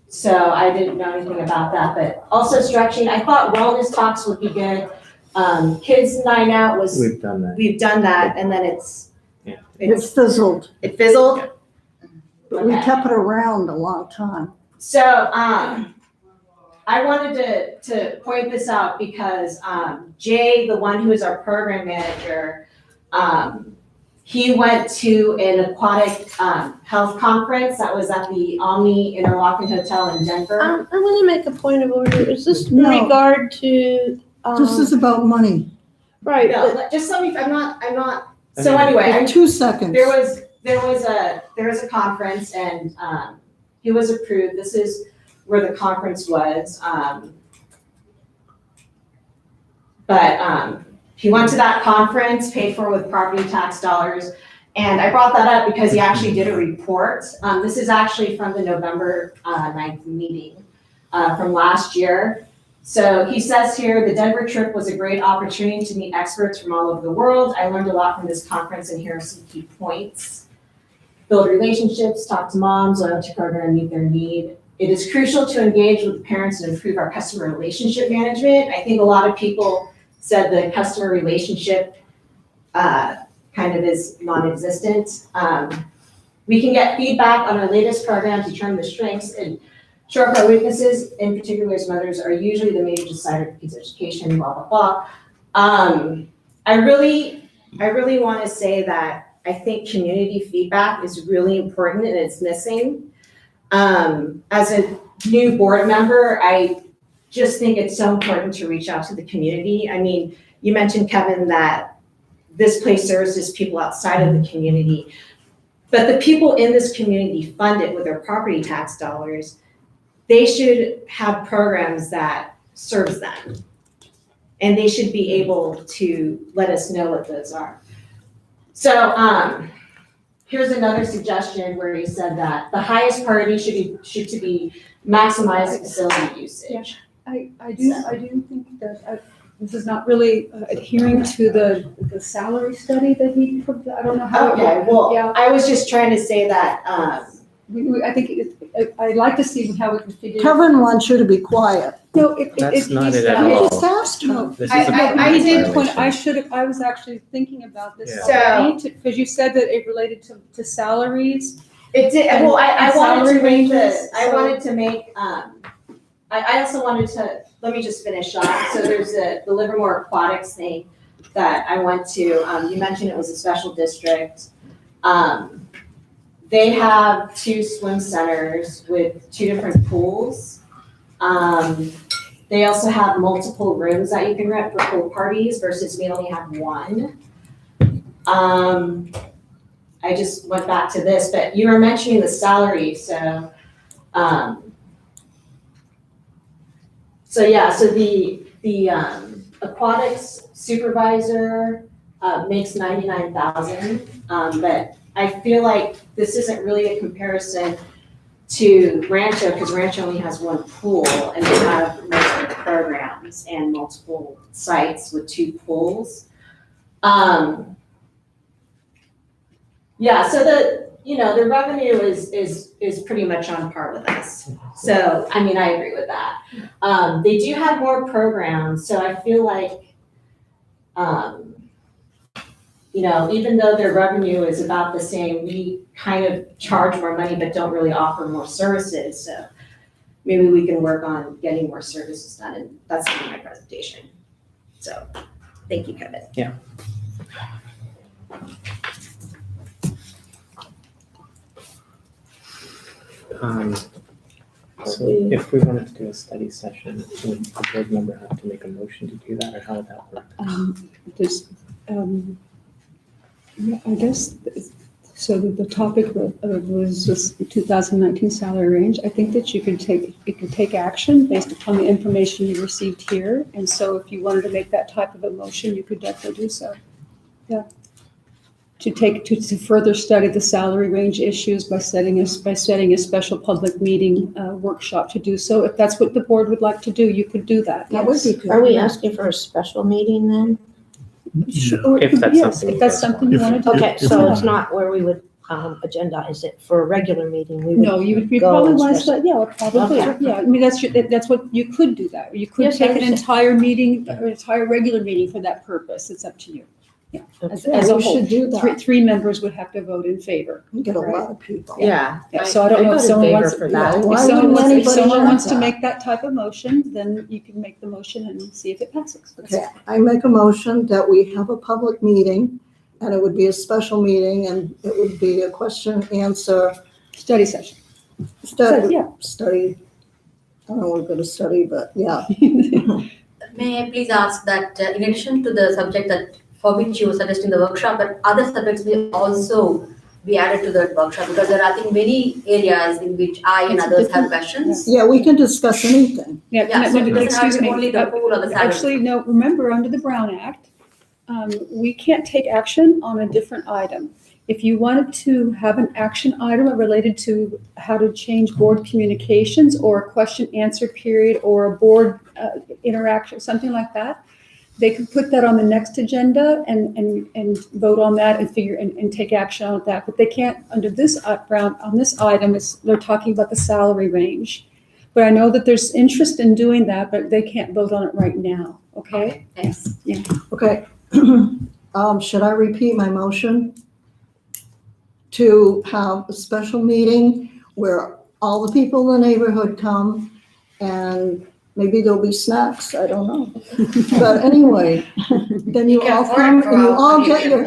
So I didn't know anything about that, but also stretching. I thought wellness talks would be good. Kids night out was, We've done that. we've done that, and then it's fizzled, it fizzled. but we Okay. kept it around a long time. So, I wanted to point this out because, Jay, the one who is our program manager, he went to an aquatic, health conference that was at the Omni Interlaken Hotel in Denver. I want to make a point of order. Is this in No. regard to? This is about money. Right, No, but just tell me if I'm not, so anyway, 2 seconds. there was a conference and, he was approved. This is where the conference was. But he went to that conference, paid for with property tax dollars. And I brought that up because he actually did a report. This is actually from the November 9th meeting from last year. So he says here, the Denver trip was a great opportunity to meet experts from all over the world. I learned a lot from this conference, and here are some key points. Build relationships, talk to moms, loyalty program, meet their need. It is crucial to engage with parents and improve our customer relationship management. I think a lot of people said the customer relationship kind of is non-existent. We can get feedback on our latest programs, determine the strengths and shore our weaknesses, in particular as mothers are usually the major decider for kids' education, blah, blah, blah. I really want to say that I think community feedback is really important and it's missing. As a new board member, I just think it's so important to reach out to the community. I mean, you mentioned, Kevin, that this place services people outside of the community, but the people in this community fund it with their property tax dollars. They should have programs that serves them. And they should be able to let us know what those are. So here's another suggestion where you said that the highest priority should to be maximize facility usage. I do think that this is not really adhering to the salary study that he, I don't know how. Okay, well, Yeah. I was just trying to say that, I think, I'd like to see how we can figure. Kevin wants you to be quiet. No, That's not it at You all. just asked him. This I is a did violation. point, I was actually thinking about this. Yeah. Because you said that it related to salaries. it did, well, I And wanted to salary make ranges, I so- wanted to make, I also wanted to, let me just finish off. So there's the Livermore Aquatics thing that I went to. You mentioned it was a special district. They have 2 swim centers with 2 different pools. They also have multiple rooms that you can rent for pool parties versus we only have 1. I just went back to this, but you were mentioning the salary, so, so the aquatics supervisor, makes 99,000, but I feel like this isn't really a comparison to Rancho, because Rancho only has 1 pool, and they have multiple programs and multiple sites with 2 pools. Yeah, so the revenue is pretty much on par with us. So, I mean, I agree with that. They do have more programs, so I feel like, even though their revenue is about the same, we kind of charge more money but don't really offer more services. So maybe we can work on getting more services done, and that's my presentation. So, thank you, Kevin. Yeah. So if we wanted to do a study session, would the board member have to make a motion to do that, or how would that work? I guess, so the topic was this 2019 salary range. I think that you could take action based upon the information you received here. And so if you wanted to make that type of a motion, you could definitely do so. Yeah. To further study the salary range issues by setting a special public meeting workshop to do so. If that's what the board would like to do, you could do that. That would be good. Are we asking for a special meeting then? Sure. If that's Yes, something if that's you guys something you want. want to do. Okay, so it's not where we would agendize it for a regular meeting. We would No, you go probably and want special- to, probably, Okay. yeah, I mean, that's what, you could do that. Or you could Yes, I take an understand. entire meeting, or entire regular meeting for that purpose. It's up to you. Yeah, as a We whole. should do that. 3 members would have to vote in favor. We get a lot of people. Yeah. Yeah, so I don't know if someone wants, for Yeah, that. why if someone wouldn't wants, if anybody someone want wants to that? make that type of motion, then you can make the motion and see if it passes. That's Okay, I make a motion that we have a public meeting, and it would be a special meeting, and it would be a question answer Study session. study. Yeah. Study. I don't know what we're going to study, but yeah. May I please ask that in addition to the subject that for which you were suggesting the workshop, but other subjects may also be added to that workshop, because there are, I think, many areas in which I and It's others have different- questions. Yeah, we can discuss anything. Yeah, so it doesn't have excuse to be me. only the pool or the salary. Actually, no, remember, under the Brown Act, we can't take action on a different item. If you wanted to have an action item related to how to change board communications, or a question answer period, or a board interaction, something like that, they could put that on the next agenda and vote on that and take action on that. But they can't, under this on this item, they're talking about the salary range. But I know that there's interest in doing that, but they can't vote on it right now, okay? Thanks. Okay. Should I repeat my motion? To have a special meeting where all the people in the neighborhood come, and maybe there'll be snacks, I don't know. But anyway, then you all come and you all get your,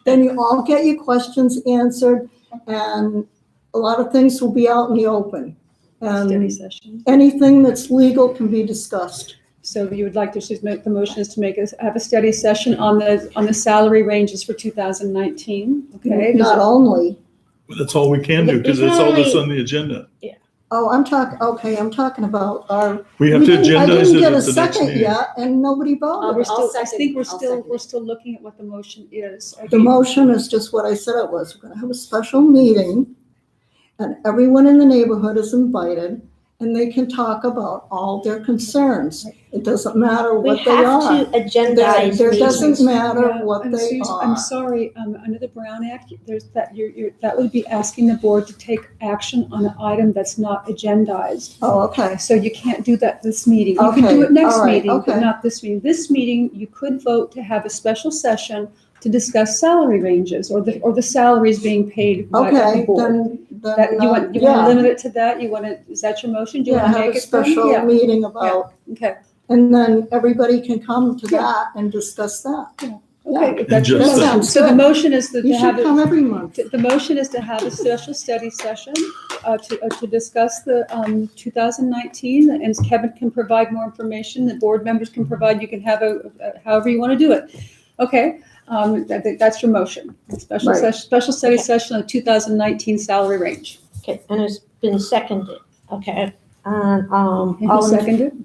then you all get your questions answered, and a lot of things will be out in the open. Study And session. anything that's legal can be discussed. So you would like to just make the motion is to have a study session on the salary ranges for 2019, okay? Not only, That's all we can do, because You can that's all that's only- on the agenda. Oh, I'm talking about our. We have to I agendize didn't it get a at the next second meeting. yet, and nobody voted. We're still, I second- think I'll second we're it. still looking at what the motion is. The motion is just what I said it was. We're gonna have a special meeting, and everyone in the neighborhood is invited, and they can talk about all their concerns. It doesn't matter We what they have are. to agendize There doesn't meetings. matter Yeah, what and they Susan, I'm are. sorry, under the Brown Act, there's that, that would be asking the board to take action on an item that's not agendized. Oh, okay. So you can't do that this meeting. You can do Okay, it next all right, meeting, but okay. not this meeting. This meeting, you could vote to have a special session to discuss salary ranges or the salaries being paid by the Okay, board. then, That, you want to yeah. limit it to that? Is that your motion? Do you Yeah, want to have make a it then? special Yeah, meeting about, okay. and then everybody can come to Yeah. that and discuss that. Okay, if that's your just that. motion. Sounds So the good. motion is to You have should come every month. the motion is to have a special study session to discuss the 2019, and Kevin can provide more information, the board members can provide, you can have however you want to do it. Okay, that's your motion. Special Right. session, special study Okay. session on 2019 salary range. Okay, and it's been seconded, okay? And, And who all in. seconded?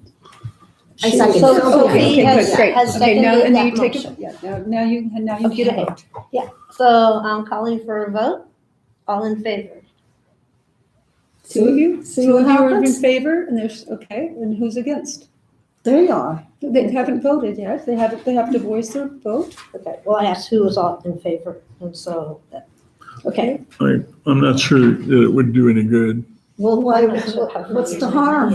I second So it. Sophie Okay, has good, great. has Okay, now, seconded and then that you take it, motion. yeah, now you get a Okay. vote. So I'm calling for a vote. All in favor? Two of you, See two what of you are in happens? favor, and there's, okay, and who's against? They are. They haven't voted yet, they have to voice their vote, Okay, well, I asked who was all in favor, and so, okay. I'm not sure that it would do any good. Well, what's the harm?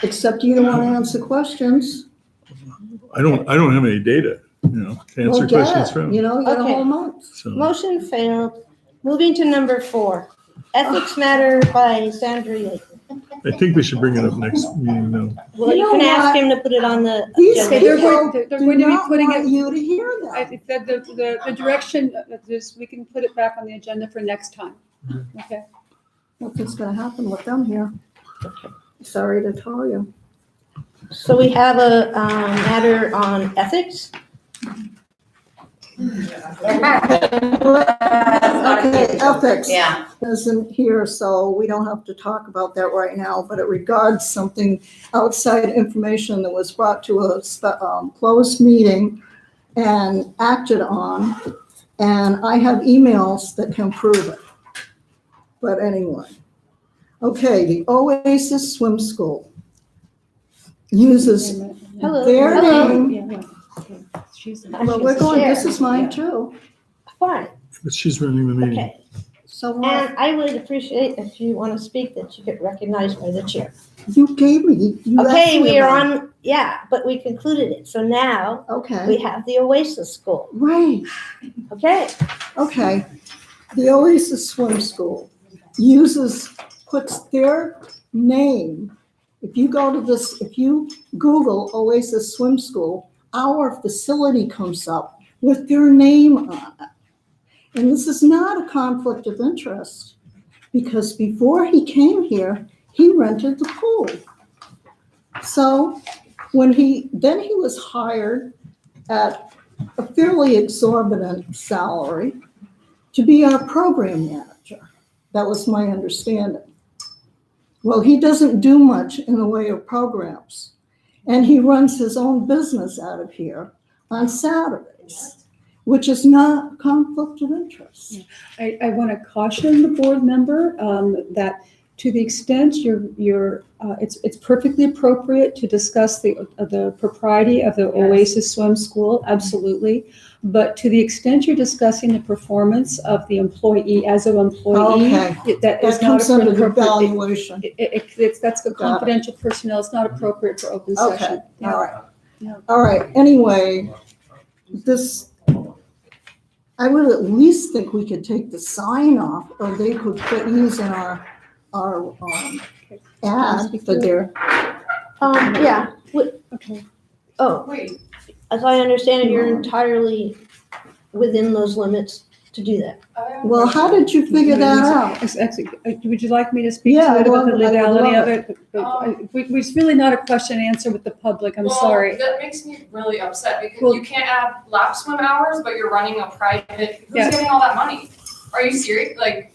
Except you don't want to answer questions. I don't have any data, to answer Well, get questions it. from. You know, you got a Okay. whole month. So, Motion failed. Moving to number 4, ethics matter by Sandra Yates. I think we should bring it up next meeting, though. Well, You you know can ask what? him to put it on the These Okay, agenda. they're people going do to be not putting want it- you to hear I them. think that the direction is, we can put it back on the agenda for next time, okay? Nothing's gonna happen with them here. Sorry to tell you. So we have a matter on ethics. Okay, ethics. Yeah. Isn't here, so we don't have to talk about that right now, but it regards something outside information that was brought to a closed meeting and acted on, and I have emails that can prove it. But anyway, okay, the Oasis Swim School uses Hello. their Hello. name. Yeah, okay. She's- Well, we're going, this is mine too. Fine, But she's running the meeting. okay. So what? And I would appreciate if you want to speak that you get recognized by the chair. You gave me, you asked Okay, me we are about it. on, yeah, but we concluded it. So now we Okay, have the Oasis School. right. Okay, Okay, the Oasis Swim School puts their name. If you go to this, if you Google Oasis Swim School, our facility comes up with their name on it. And this is not a conflict of interest, because before he came here, he rented the pool. So when he was hired at a fairly exorbitant salary to be our program manager. That was my understanding. Well, he doesn't do much in the way of programs, and he runs his own business out of here on Saturdays, which is not a conflict of interest. I want to caution the board member that to the extent it's perfectly appropriate to discuss the propriety of the Oasis Swim School, absolutely. But to the extent you're discussing the performance of the employee as an employee, Okay. that is That not comes under the appropriate. evaluation. That's the confidential personnel. It's not appropriate for open Okay, session. Yeah. all right. Yeah. All right, anyway, I would at least think we could take the sign off, or they could use in our ad for their, yeah. Okay. Oh, Wait, as I understand it, you're entirely within those limits to do that. I have a well, how question. did you figure that out? Would you like me to speak Yeah, to it about the I would legality love of it? It's really not a question and answer with the public, I'm sorry. Well, that makes me really upset because Well- you can't add lap swim hours, but you're running a private, Yeah. who's getting all that money? Are you serious? Like,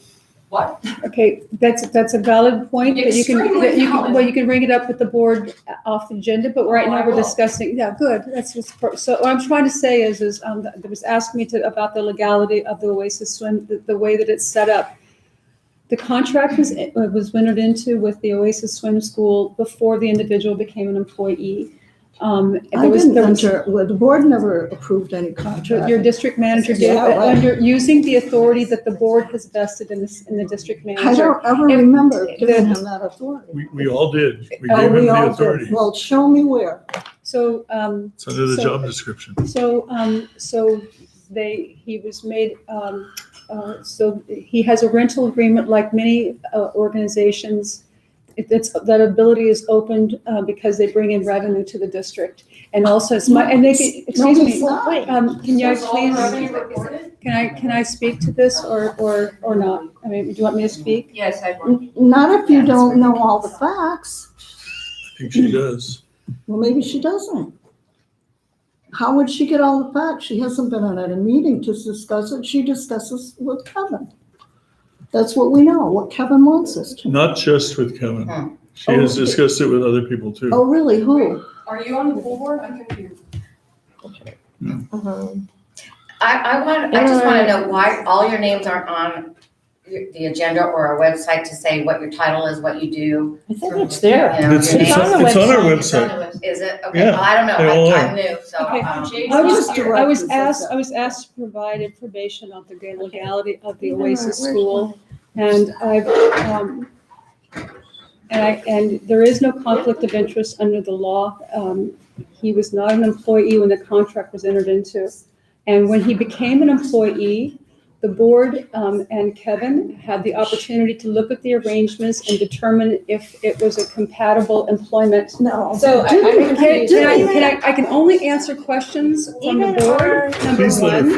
What? Okay, that's a valid point, but you Extremely valid. well, you can bring it up with the board off the agenda, but right Oh, now I we're will. discussing, yeah, good, that's just, so what I'm trying to say is, there was asked me about the legality of the Oasis Swim, the way that it's set up. The contract was entered into with the Oasis Swim School before the individual became an employee. I didn't enter, well, the board never approved any contract. Your district manager did, Yeah, right. under, using the authority that the board has vested in the district manager. I don't ever If- remember giving him that authority. We all did. We Oh, gave him we the all did. authority. Well, show me where. So, It's under the so- job description. so he was made, so he has a rental agreement like many organizations. That ability is opened because they bring in revenue to the district. And also, and they, excuse No, me, it's not. can you So is all the please, revenue reported? can I speak to this or not? I mean, do you want me to speak? Yes, I want. Not if you don't know all the facts. I think she does. Well, maybe she doesn't. How would she get all the facts? She hasn't been at a meeting to discuss it. She discusses with Kevin. That's what we know, what Kevin wants us to. Not just with Kevin. She has discussed it with other people too. Oh, really? Who? Are you on the board? I'm confused. I just want to know why all your names aren't on the agenda or our website to say what your title is, what you do. I think it's there. You know, It's your it's name. on our It's on website. Is it? Okay, Yeah, well, I don't know, they all I'm are. new, so, Okay. Jason is here. I was directors, asked to provide information on the legality of the Yeah, Oasis where's School. And and there is no conflict of interest under the law. He was not an employee when the contract was entered into. And when he became an employee, the board and Kevin had the opportunity to look at the arrangements and determine if it was a compatible employment. No. So I can only answer questions from the board, number Please let her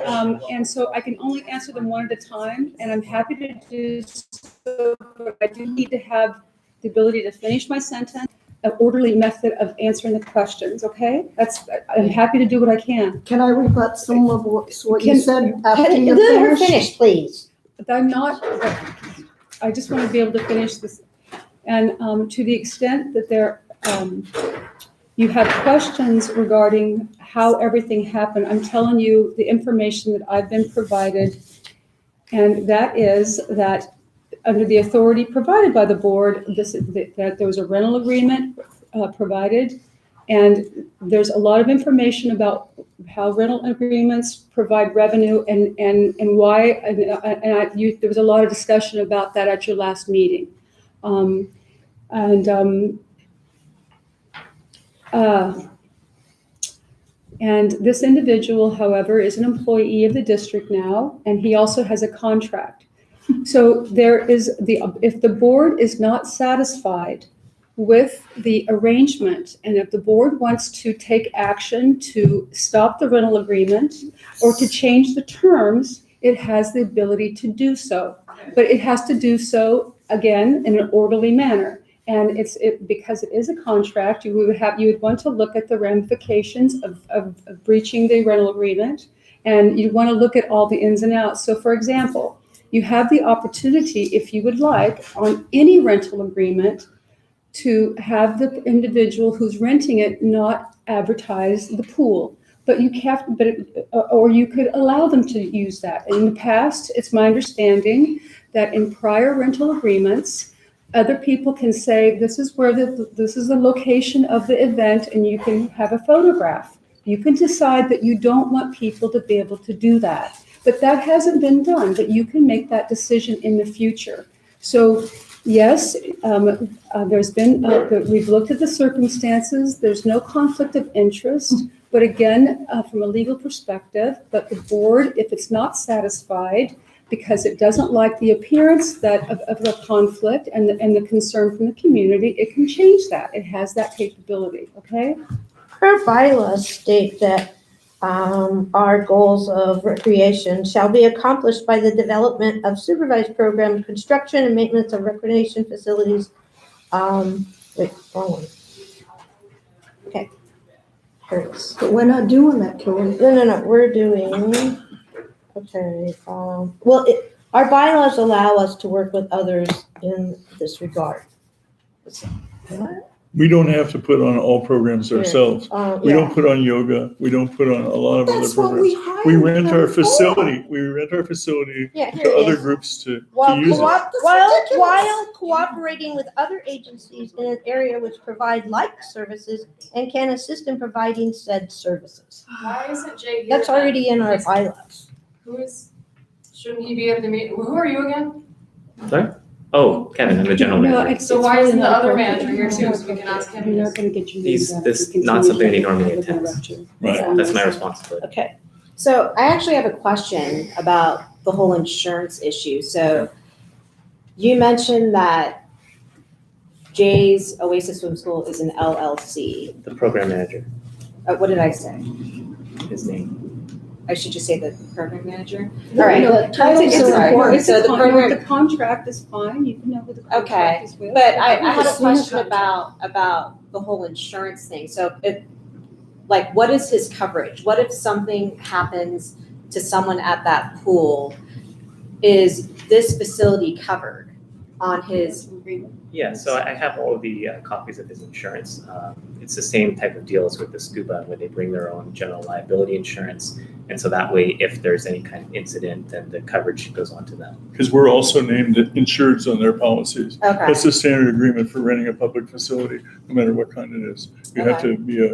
one. finish. And so I can only answer them one at a time, and I'm happy to do so, but I do need to have the ability to finish my sentence, an orderly method of answering the questions, okay? I'm happy to do what I can. Can I rebut some of what you Can- said after you Let her finish? finish, please. But I'm not, I just want to be able to finish this. And to the extent that you have questions regarding how everything happened, I'm telling you the information that I've been provided, and that is that under the authority provided by the board, that there was a rental agreement provided, and there's a lot of information about how rental agreements provide revenue and why, there was a lot of discussion about that at your last meeting. And this individual, however, is an employee of the district now, and he also has a contract. So if the board is not satisfied with the arrangement, and if the board wants to take action to stop the rental agreement or to change the terms, it has the ability to do so. But it has to do so, again, in an orderly manner. And because it is a contract, you would want to look at the ramifications of breaching the rental agreement, and you want to look at all the ins and outs. So for example, you have the opportunity, if you would like, on any rental agreement, to have the individual who's renting it not advertise the pool. But you have, or you could allow them to use that. In the past, it's my understanding that in prior rental agreements, other people can say, this is the location of the event, and you can have a photograph. You can decide that you don't want people to be able to do that. But that hasn't been done, but you can make that decision in the future. So yes, we've looked at the circumstances, there's no conflict of interest, but again, from a legal perspective, but the board, if it's not satisfied, because it doesn't like the appearance of a conflict and the concern from the community, it can change that. It has that capability, okay? Our bylaws state that our goals of recreation shall be accomplished by the development of supervised programs, construction and maintenance of recreation facilities. Wrong one. Okay. Here it is. But we're not doing that, Kelly. No, we're doing, okay, Our bylaws allow us to work with others in this regard. We don't have to put on all programs ourselves. We don't put on yoga. We don't put on a lot of other That's what programs. we hired We rent our them for. facility. We rent our facility Yeah, here to it other is. groups to While, use it. while cooperating with other agencies in an area which provide like services and can assist in providing said services. Why isn't Jay here? That's then? already in our bylaws. Who is, shouldn't he be at the meeting? Who are you again? Sorry? Oh, Kevin, I'm the general No, manager. it's- So it's why really isn't the not other appropriate. manager here too, so we can ask him? You're not gonna get your He's- name back. this You not continue something to he normally have it attends. interrupt you. Right. That's my responsibility. Okay, so I actually have a question about the whole insurance issue. So you mentioned that Jay's Oasis Swim School is an LLC. The program manager, What did I say? his name. I should just say the program manager? No, All right. the titles It's are a- important. it's So a the con- program- The contract is fine, you can know who the Okay, contract is with. But I had a just question seen it. about the whole insurance thing. So if, like, what is his coverage? What if something happens to someone at that pool? Is this facility covered on his? Yeah, so I have all of the copies of his insurance. It's the same type of deal as with the scuba, where they bring their own general liability insurance. And so that way, if there's any kind of incident, then the coverage goes on to them. Because we're also named insureds on their policies. Okay, That's the standard agreement for renting a public facility, no matter what kind it is. You have to be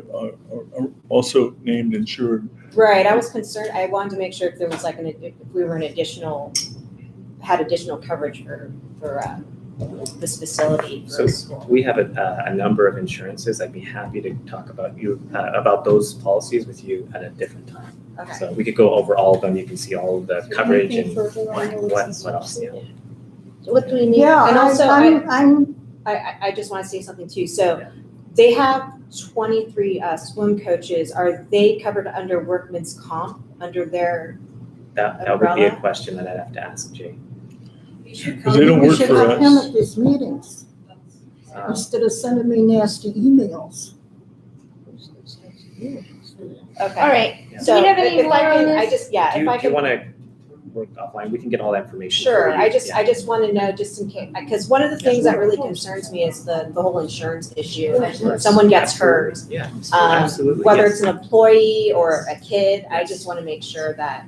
also named insured. right. I was concerned, I wanted to make sure if there was like if we were had additional coverage for this facility for So the school. we have a number of insurances. I'd be happy to talk about those policies with you at a different time. Okay. So we could go over all of them. You can see all of the coverage Anything and further on what Oasis else, yeah. So what do we need? Yeah, And also, I'm I just want to say something too. So they have 23 swim coaches. Are they covered under workman's comp under their? That would be a Umbrella? question that I'd have to ask Jay. Because they don't we work should for have him us. at these meetings Um, instead of sending me nasty emails. Okay. All right, Yeah. So Do you have any if I more can, on I this? just, yeah, Do if you, I do you can. want to work offline? We can get all that information. Sure, for you. I Yeah. just want to know, just in case, because one of the things that really concerns me is the whole insurance issue. Someone gets hurt, Yeah, um, absolutely. whether yes. it's an employee or a kid, I just want to make sure that,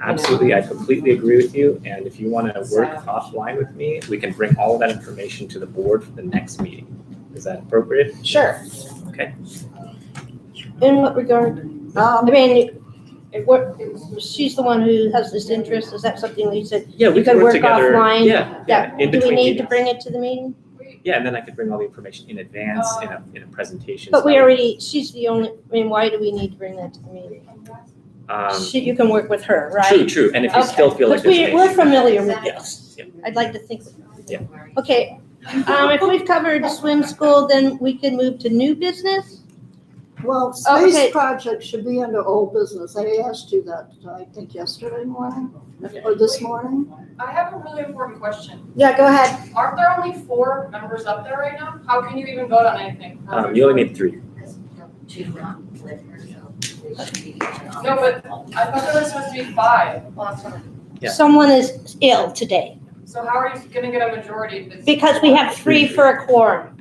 Absolutely, I completely agree with you. And if you want to work So- offline with me, we can bring all of that information to the board for the next meeting. Is that appropriate? sure. Okay. In what regard? I mean, she's the one who has this interest. Is that something you said? Yeah, we You can can work work together. offline? Yeah, yeah. In Do we between need to meetings. bring it to the meeting? Yeah, and then I could bring all the information in advance in a presentation. But so we that already, she's the only, I mean, why do we need to bring that to the meeting? You can work with her, right? True, true. And if you still feel like Because there's an we're issue- familiar with Yes, this. yeah. I'd like to think. Yeah. Okay, if we've covered swim school, then we can move to new business? Well, Oh, okay. space project should be under old business. I asked you that, I think yesterday morning or this morning. I have a really important question. Yeah, go ahead. Aren't there only 4 members up there right now? How can you even vote on anything? You only need 3. No, but I thought there was supposed to be 5. Yeah. Someone is ill today, So how are you gonna get a majority if it's? because we have 3 for a quorum.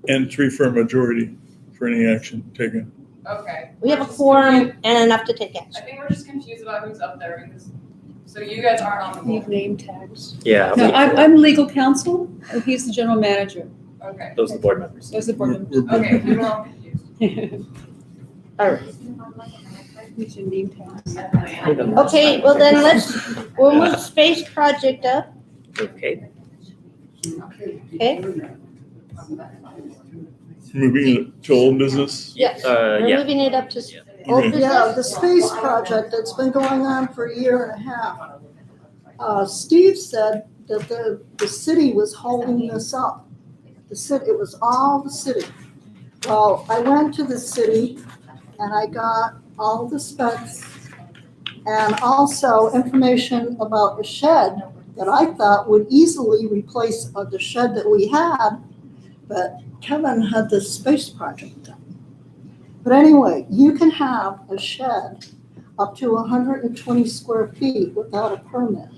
And 3 for a majority for any action taken. Okay. We have We're a just quorum confused- and enough to take I action. think we're just confused about who's up there because, so you guys aren't on the Need board. name tags. Yeah, No, I'm legal counsel, and he's the general manager. Okay. those are the board members. Those are the board We're- members. Okay, we were all confused. All right. Need your name tags. Okay, well then we'll move space project up, Okay. okay? Moving it to old business. Yes, we're Yeah. moving it up to You old may- Yeah, the business. space project that's been going on for a year and a half. Steve said that the city was holding this up. The city, it was all the city. Well, I went to the city and I got all the specs and also information about the shed that I thought would easily replace the shed that we had, but Kevin had this space project done. But anyway, you can have a shed up to 120 square feet without a permit.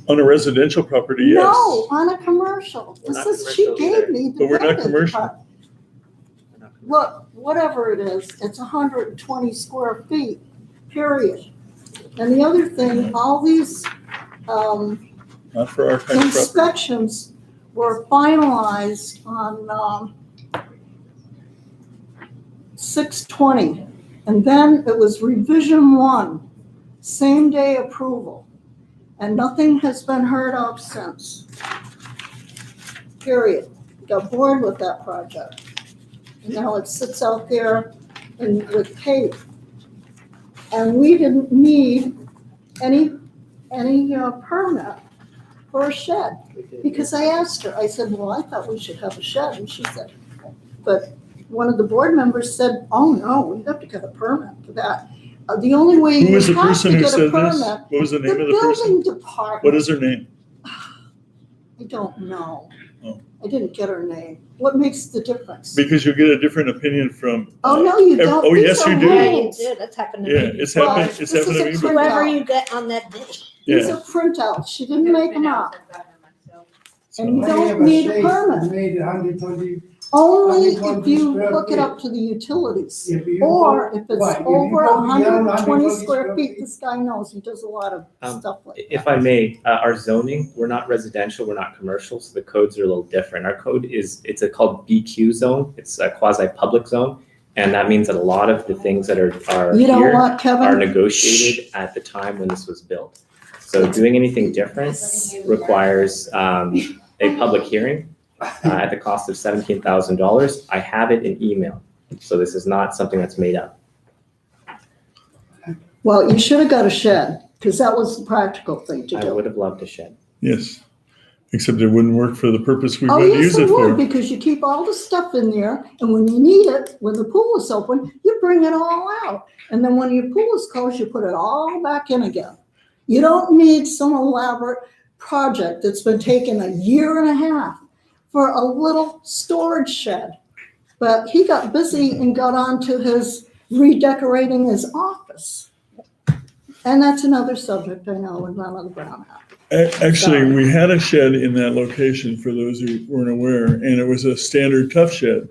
On a residential property, yes. No, on a commercial. We're This not is, she commercial gave either. me the But we're not building commercial. department. Look, whatever it is, it's 120 square feet, period. And the other thing, all these, Not for our kind of property. inspections were finalized on, 6/20. And then it was revision 1, same day approval. And nothing has been heard of since. Period. Got bored with that project. And now it sits out there with tape. And we didn't need any permit for a shed. Because I asked her, I said, well, I thought we should have a shed. And she said, but one of the board members said, oh, no, we have to get a permit for that. The only way Who you was the have person to who get a said this? permit, What was the name the of the person? building department. What is her name? I don't know. Oh. I didn't get her name. What makes the difference? Because you'll get a different opinion from. Oh, no, you ev- don't. Oh, These yes, are you do. Yeah, you rules. do. That's happened to Yeah, me. it's Well, happened, this it's happened is to a me. print- Whoever you get on that day. These Yeah. are printouts. She didn't make them up. And you When you have don't a need a shade permit. Made 120, Only Only if you 120 hook it square up to the utilities. if you. Or if Right, it's if you over go beyond 120 square feet, feet. this guy knows, he does a lot of stuff like that. If I may, our zoning, we're not residential, we're not commercial, so the codes are a little different. Our code is, called BQ zone. It's a quasi-public zone. And that means that a lot of the things that are You know here what, are Kevin? negotiated at the time when this was built. So doing anything different requires a public hearing at the cost of $17,000. I have it in email. So this is not something that's made up. Well, you should have got a shed, because that was the practical thing to I do. would have loved a shed. Yes, except it wouldn't work for the purpose we Oh, want to yes, use it it would, for. because you keep all the stuff in there, and when you need it, when the pool is open, you bring it all out. And then when your pool is closed, you put it all back in again. You don't need some elaborate project that's been taking a year and a half for a little storage shed. But he got busy and got on to his redecorating his office. And that's another subject, I know, and none of the Brown Act. Actually, we had a shed in that location, for those who weren't aware, and it was a standard tough shed.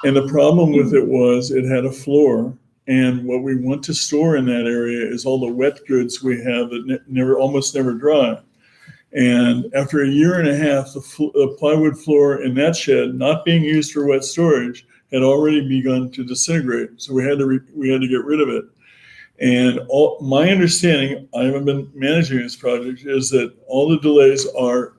And the problem with it was it had a floor, and what we want to store in that area is all the wet goods we have that almost never dry. And after a year and a half, the plywood floor in that shed, not being used for wet storage, had already begun to disintegrate. So we had to get rid of it. And my understanding, I haven't been managing this project, is that all the delays are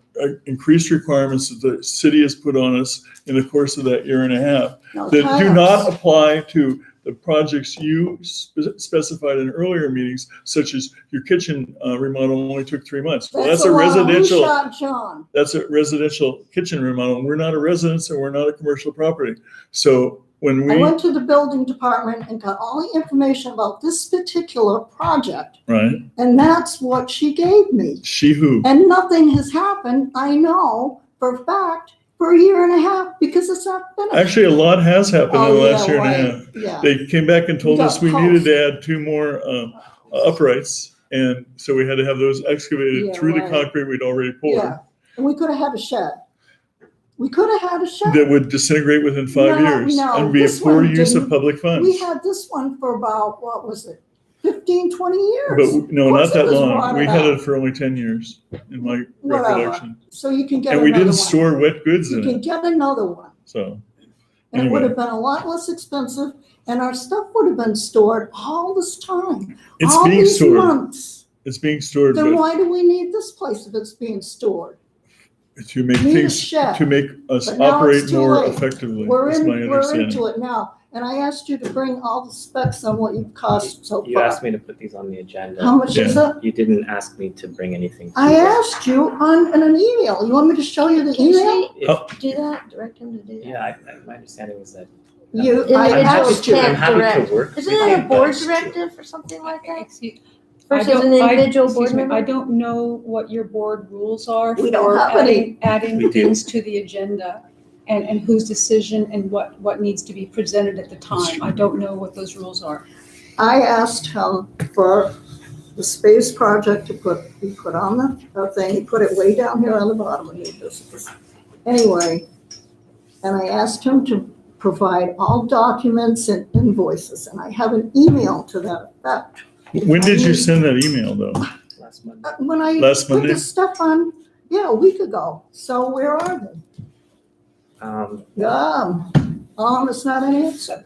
increased requirements that the city has put on us in the course of that year and a half Now, that do not tie-ups. apply to the projects you specified in earlier meetings, such as your kitchen remodel only took 3 months. Well, that's a the one who residential. shot John. That's a residential kitchen remodel. We're not a residence and we're not a commercial property. So when I we, went to the building department and got all the information about this particular project, right, and that's what she gave me. she who, And nothing has happened, I know for a fact, for a year and a half, because it's not finished. actually a lot has happened in the Oh, last yeah, year and a right. half. Yeah, They came back and told We us got we needed posts. to add 2 more uprights. And so we had to have those excavated Yeah, through the right. concrete we'd already poured. yeah. And we could have had a shed. We could have had a shed. That would disintegrate within 5 No, years no, and be a this poor one use of didn't. public funds. We had this one for about, what was it, 15, 20 years? But no, Of course not that it was long. We rotted had out. it for only 10 years in my Whatever. recollection. So you can get And another we one. didn't store wet goods You in can it, get another one. so. And it would Anyway. have been a lot less expensive, and our stuff would have been stored all this time. It's all being these stored. months. It's being stored, Then but why do we need this place if it's being stored? to make Need a things, shed. to make us But now operate it's too more late. effectively, We're is my into understanding. it now, and I asked you to bring all the specs on what you've cost so You asked far. me to put these on the agenda. How much is it? You didn't ask me to bring anything. to I it. asked you in an email. You want me to show you the Can email? she Oh. do that? Direct him to do that? Yeah, my understanding is that. You, Individuals I asked you. can't I'm happy direct. to work. Isn't with it you, a board but- directive or something like that? Excuse- I Versus don't- an I- individual board excuse me, member? I don't know what your board rules are We don't for have any. adding We do. things to the agenda and whose decision and what needs to be presented at the time. I don't know what those rules are. I asked him for the space project he put on the thing, he put it way down here on the bottom of new business. Anyway, and I asked him to provide all documents and invoices, and I have an email to that effect. When did you send that email though? Last Monday. When I Last put Monday? the stuff on, a week ago, so where are they? It's not an answer.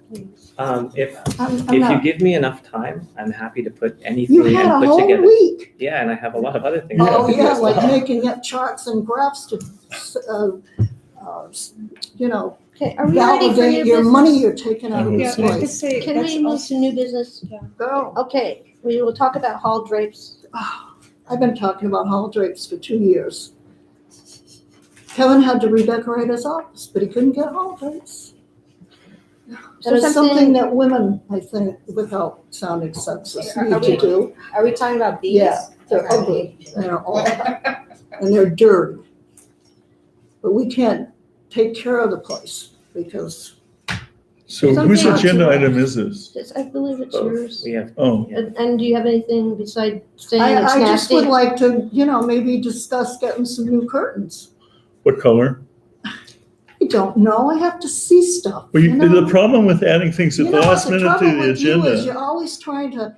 If I'm you not. give me enough time, I'm happy to put anything You had a and put whole together. week. Yeah, and I have a lot of other things. Oh, to do yeah, as like well. making up charts and graphs to, Okay, are we ready for validate new your business? money you're taking out of Yeah, this I could place. say Can that's we move also, to new business? Go. Okay, we will talk about hall drapes. I've been talking about hall drapes for 2 years. Kevin had to redecorate his office, but he couldn't get hall drapes. So There's something something- that women, I think, without sounding sexist, Are need to we- do. Are we talking about these? Yeah, they're Okay. ugly, and they're all, and they're dirty. But we can't take care of the place because, So whose Something- agenda item is this? I believe it's Both. yours. We have. Oh, Yeah. And do you have anything besides saying it's I just nasty? would like to, maybe discuss getting some new curtains. what color? I don't know, I have to see stuff. Well, you know? the problem with adding things at You the know what last the minute to trouble the with you is agenda. you're always trying to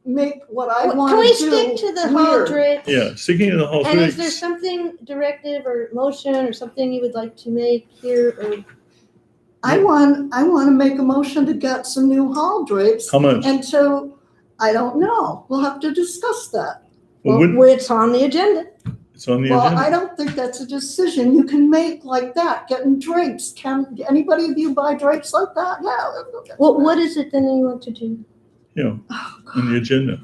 make what I Can want we to do stick to the hall weird. drapes? Yeah, sticking to the whole And is there drapes. something directive or motion or something you would like to make here or? I want to make a motion to get some new hall drapes How much? and so, I don't know, we'll have to discuss that. Well, Well, it's on the agenda. it's on the Well, agenda. I don't think that's a decision you can make like that, getting drapes. Can anybody of you buy drapes like that? Yeah. let's look at Well, that. what is it then you want to do? On the agenda.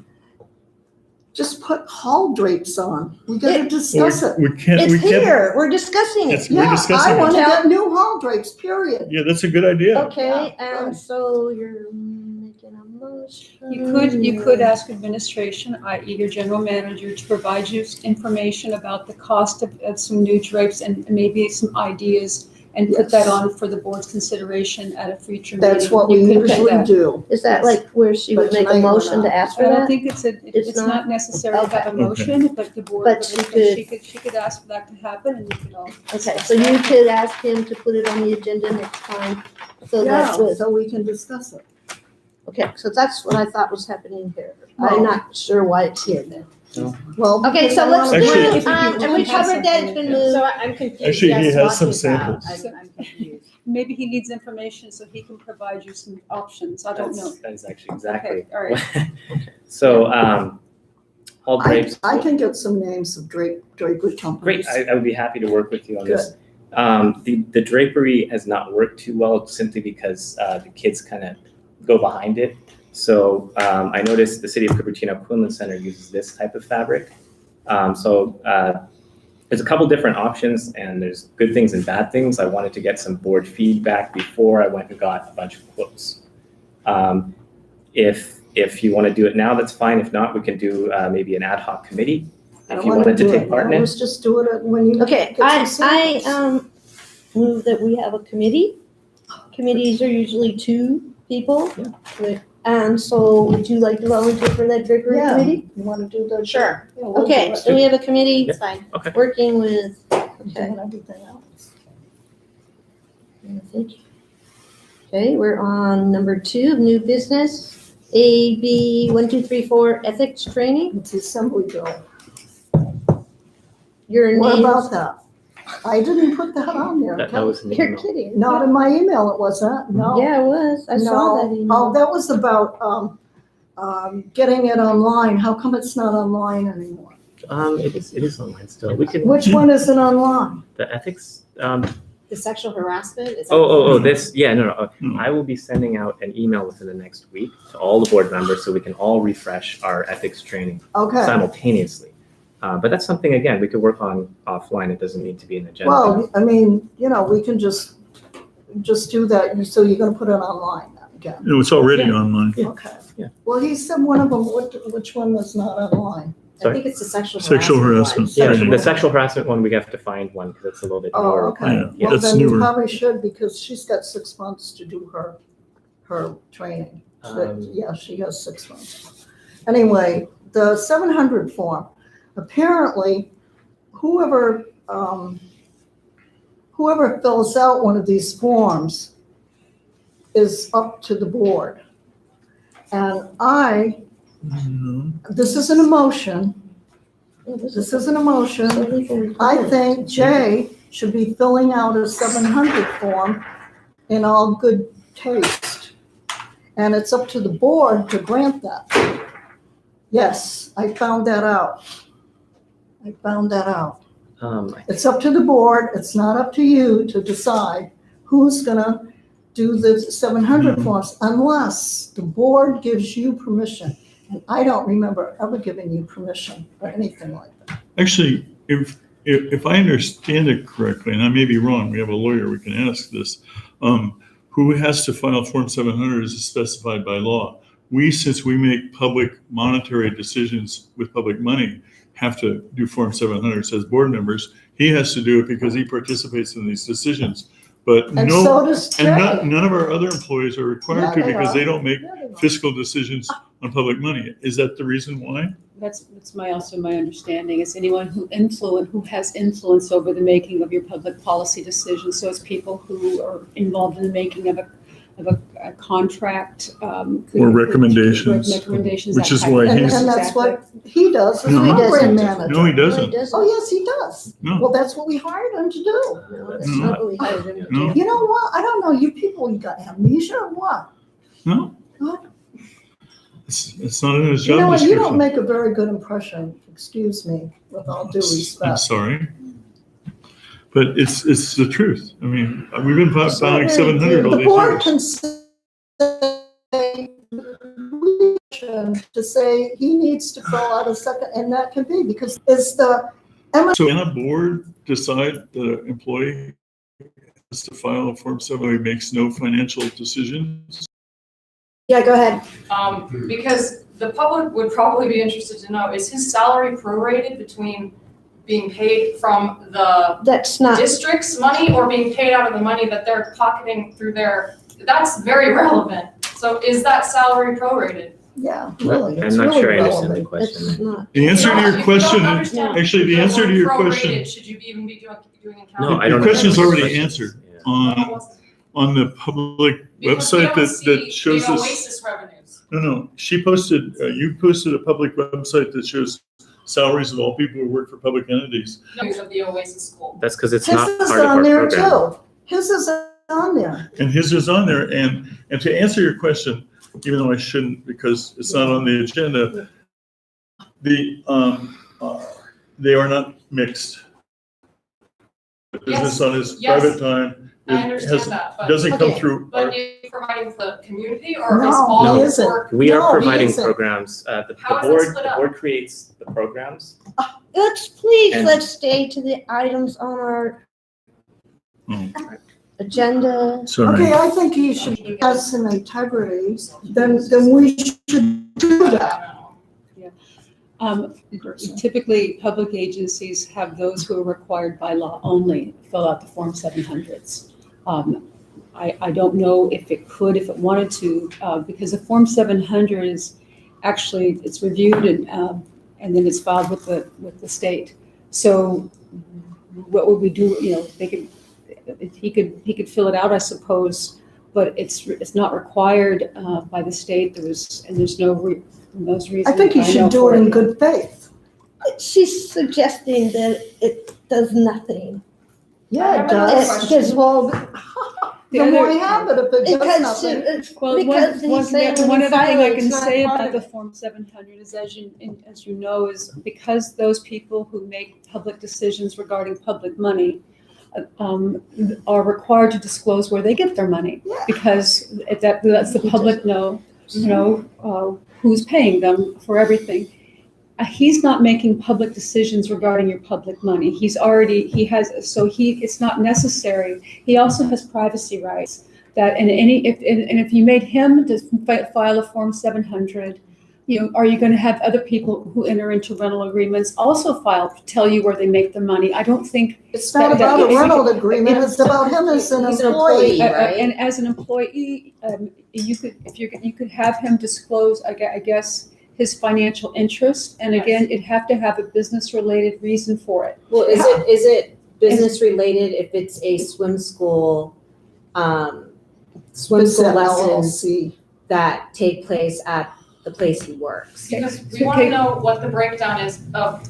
Just put hall drapes on. We gotta discuss it. We can't, It's we can't. here, we're discussing It's- it. We're Yeah, discussing I it. want to get new hall drapes, period. Yeah, that's a good idea. Okay, Yeah, and good. so you're making a motion. you could ask administration, i.e. your general manager, to provide you information about the cost of some new drapes and maybe some ideas, and put that on for the board's consideration at a future meeting. That's what we You could do usually that. do. Is that like where she would But make a tonight we're motion to not. ask I for don't that? think it's not? not necessary to have a Okay. motion, but the board, But she could ask for that to happen, and you could all. Okay, discuss so you that. could ask him to put it on the agenda next time. So Yeah, that's good. so we can discuss it. Okay, so that's what I thought was happening here. I'm not sure why it's here then. Well. Okay, because so I let's wanna do, Actually- do If you and we have covered that, it's been something, moved. So I'm confused. Actually, he Yes, has what some is that? samples. I'm confused. Maybe he needs information so he can provide you some options, I don't know. That is actually exactly. Okay, all right. So, hall I, drapes. I can get some names of drapery Great, companies. I would be happy to work with you on this. The drapery has not worked too well simply because the kids kind of go behind it. So I noticed the city of Cupertino Quinlan Center uses this type of fabric. There's a couple different options and there's good things and bad things. I wanted to get some board feedback before I went and got a bunch of quotes. If you want to do it now, that's fine. If not, we can do maybe an ad hoc committee. I If don't you wanna wanted to do take it part in now. it. Let's just do it when you. Okay, get some I samples. move that we have a committee. Committees are usually 2 people. And so would you like to volunteer for that drapery Yeah. committee? You wanna do the? Sure. Yeah, we'll Okay, do it. so we have a committee It's fine. working with, Doing okay, everything else. thank you. Okay, we're on number 2 of new business, AB 1234 ethics training. It's assembly bill. Your What name. about that? I didn't put that on there. That was an You're email. kidding. Not in my email, it wasn't, no. Yeah, it was. I saw that No. email. Oh, that was about, getting it online. How come it's not online anymore? It is online still. We can, Which one isn't online? the ethics, The sexual harassment? Is that- this, yeah, no. Hmm. I will be sending out an email within the next week to all the board members so we can all refresh our ethics training Okay. simultaneously. But that's something, again, we could work on offline. It doesn't need to be an agenda. Well, I mean, we can just do that. So you're gonna put it online again? No, it's already online. Okay. Yeah. Well, he said one of them, which one was not online? I Sorry? think it's the sexual Sexual harassment. harassment. Yeah, the sexual harassment one, we have to find one because it's a little bit Oh, more. okay. Yeah, Well, that's then you newer. probably should because she's got 6 months to do her training. But, Um, yeah, she has 6 months. Anyway, the 700 form, apparently whoever fills out one of these forms is up to the board. And this isn't a motion. This isn't a motion. I think Jay should be filling out a 700 form in all good taste. And it's up to the board to grant that. Yes, I found that out. It's up to the board. It's not up to you to decide who's gonna do the 700 forms unless the board gives you permission. And I don't remember ever giving you permission or anything like that. Actually, if I understand it correctly, and I may be wrong, we have a lawyer, we can ask this, who has to file Form 700 is specified by law. We, since we make public monetary decisions with public money, have to do Form 700 as board members. He has to do it because he participates in these decisions. But And so does Jay. none of our other employees are required to Yeah, they because are. they don't make Yeah, they are. fiscal decisions on public money. Is that the reason why? That's my understanding, is anyone who has influence over the making of your public policy decisions. So it's people who are involved in the making of a contract. Or recommendations. Recommendations. Which that is type why of thing. he's- And that's what he does as No. a He program doesn't. manager. No, he doesn't. Oh, yes, he does. No. Well, that's what we hired him to do. No, that's not what we hired him to No. do. You know what? I don't know, you people, you got amnesia or what? No. What? It's not in his You know job what? You don't description. make a very good impression, excuse me, with all due I'm respect. sorry. But it's the truth. I mean, we've been filing 700 all The these board years. can say, to say he needs to fill out a second, and that can be, because it's the. So can a board decide that an employee has to file a Form 7 he makes no financial decisions? Yeah, go ahead. Because the public would probably be interested to know, is his salary prorated between being paid from the That's not, district's money or being paid out of the money that they're pocketing through that's very relevant. So is that salary prorated? Yeah, really. I'm it's not really sure I understand the relevant. question. it's not. The answer to If your you question, don't understand actually, the the answer to word your prorated, question, should you even be doing accounting? No, I your don't. question's understand already the answered questions. on the public Because we website don't that see shows the this. Oasis revenues. No, she posted, you posted a public website that shows salaries of all people who work for public entities. No, of the Oasis school. That's because it's His not is part of on our there program. too. His is on there. And his is on there, and to answer your question, even though I shouldn't because it's not on the agenda, they are not mixed. The business on his yes. private time I understand that, but. doesn't come Okay. through. But is he providing for the community or is No, all he his isn't. work? We No, are he providing isn't. programs. The How is it board, split the up? board creates the programs. And- Let's stay to the items on our Oh, agenda. Okay, sorry. I think he should have some integrity, then we should do that. Typically, public agencies have those who are required by law only fill out the Form 700s. I don't know if it could, if it wanted to, because the Form 700 is actually, it's reviewed and then it's filed with the state. So what would we do? You know, he could fill it out, I suppose, but it's not required by the state. There's no reason. I think he should do it in good faith. She's suggesting that it does nothing. Yeah, it I have another does. question. Because, well, Then why have it if it does because, nothing? Well, because he's saying when one you other thing file I it, can it's not say part about of the it. Form 700 is, as you know, is because those people who make public decisions regarding public money are required to disclose where they get their money, Yeah. because that's the public know, who's paying them for everything. He's not making public decisions regarding your public money. It's not necessary. He also has privacy rights that, if you made him to file a Form 700, are you going to have other people who enter into rental agreements also tell you where they make their money? I don't think. It's not about a rental agreement, it's about him as an He's an employee. employee. Right. And as an employee, you could have him disclose, I guess, his financial interest, and again, it'd have to have a business-related reason for it. Well, is it business related if it's a swim school It's an lessons LLC. that take place at the place he works? Because we want to know what the breakdown is of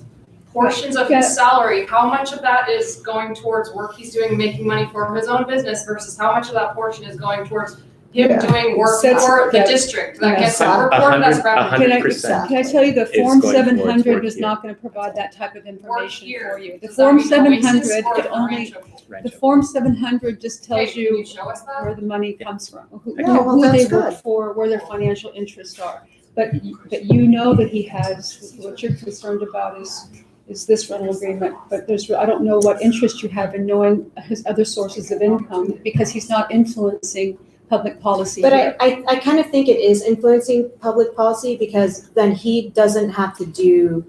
portions of his salary, how much of that is going towards work he's doing, making money for his own business, versus how much of that portion is going towards him Yeah. doing work That's- for the that- district that gets a Yes. report that's revenue. 100%. Can I tell you, the It's Form going towards 700 work is here. not gonna provide that type of information here. for you. The Does that Form mean Oasis 700, or it the only, Rancho? the Rancho. Form 700 just Hey, tells can you you show us that? where the money comes from, who Yeah, well, who they that's work good. for, where their financial interests are. But you know that he has, what you're concerned about is this rental agreement, but I don't know what interest you have in knowing his other sources of income, because he's not influencing public policy But here. I kind of think it is influencing public policy, because then he doesn't have to do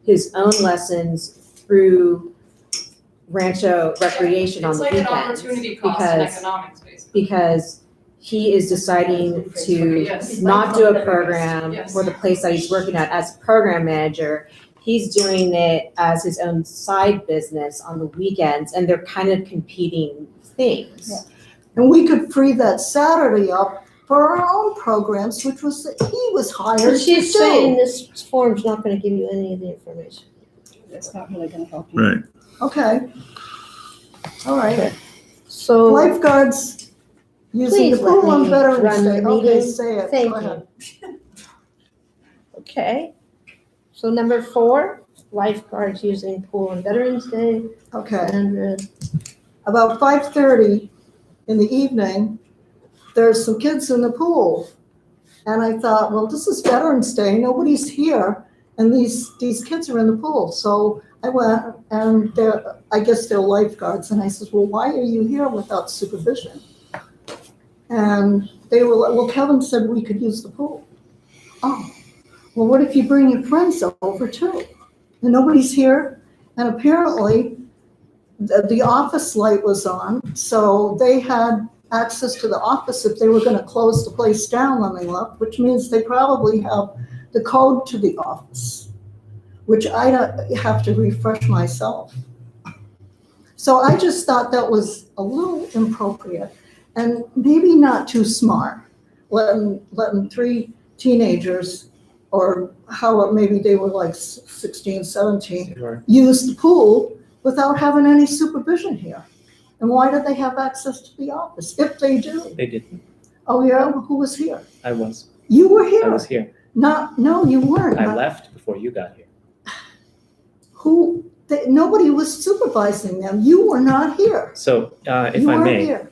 his own lessons through Rancho Recreation on It's the like an weekends. opportunity cost in because- economics, basically. Because he is deciding to Yes. not do a program Yes. for the place that he's working at as a program manager. He's doing it as his own side business on the weekends, and they're kind of competing things. And we could free that Saturday up for our own programs, which was, he was hired So to she's saying do. this form's not gonna give you any of the information. It's not really gonna help you. Right. Okay. All right. So, Lifeguards using the Please let pool on me Veterans run the Day. Okay, meeting. say it. Thank Go you. ahead. okay. So number 4, lifeguards using pool on Veterans Day. Okay. And About 5:30 in the evening, there's some kids in the pool. And I thought, well, this is Veterans Day, nobody's here, and these kids are in the pool. So I went, and I guess they're lifeguards, and I said, well, why are you here without supervision? And they were like, well, Kevin said we could use the pool. Oh, well, what if you bring your friends over too? And nobody's here, and apparently the office light was on, so they had access to the office if they were gonna close the place down when they left, which means they probably have the code to the office, which I don't have to refresh myself. So I just thought that was a little inappropriate and maybe not too smart, letting 3 teenagers, or how maybe they were like 16, 17, Sure. use the pool without having any supervision here. And why do they have access to the office, if they do? They didn't. Oh, yeah, who was here? I was. You were I here. was here. No, you weren't. I left before you got here. Nobody was supervising them. You were not here. So, if You I weren't may, here.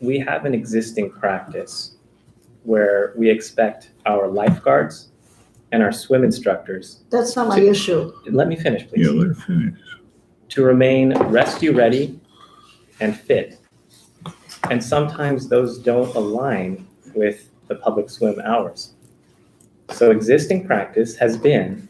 we have an existing practice where we expect our lifeguards and our swim instructors, That's not my issue. let me finish, please, Yeah, let her finish. to remain rescue ready and fit. And sometimes those don't align with the public swim hours. So existing practice has been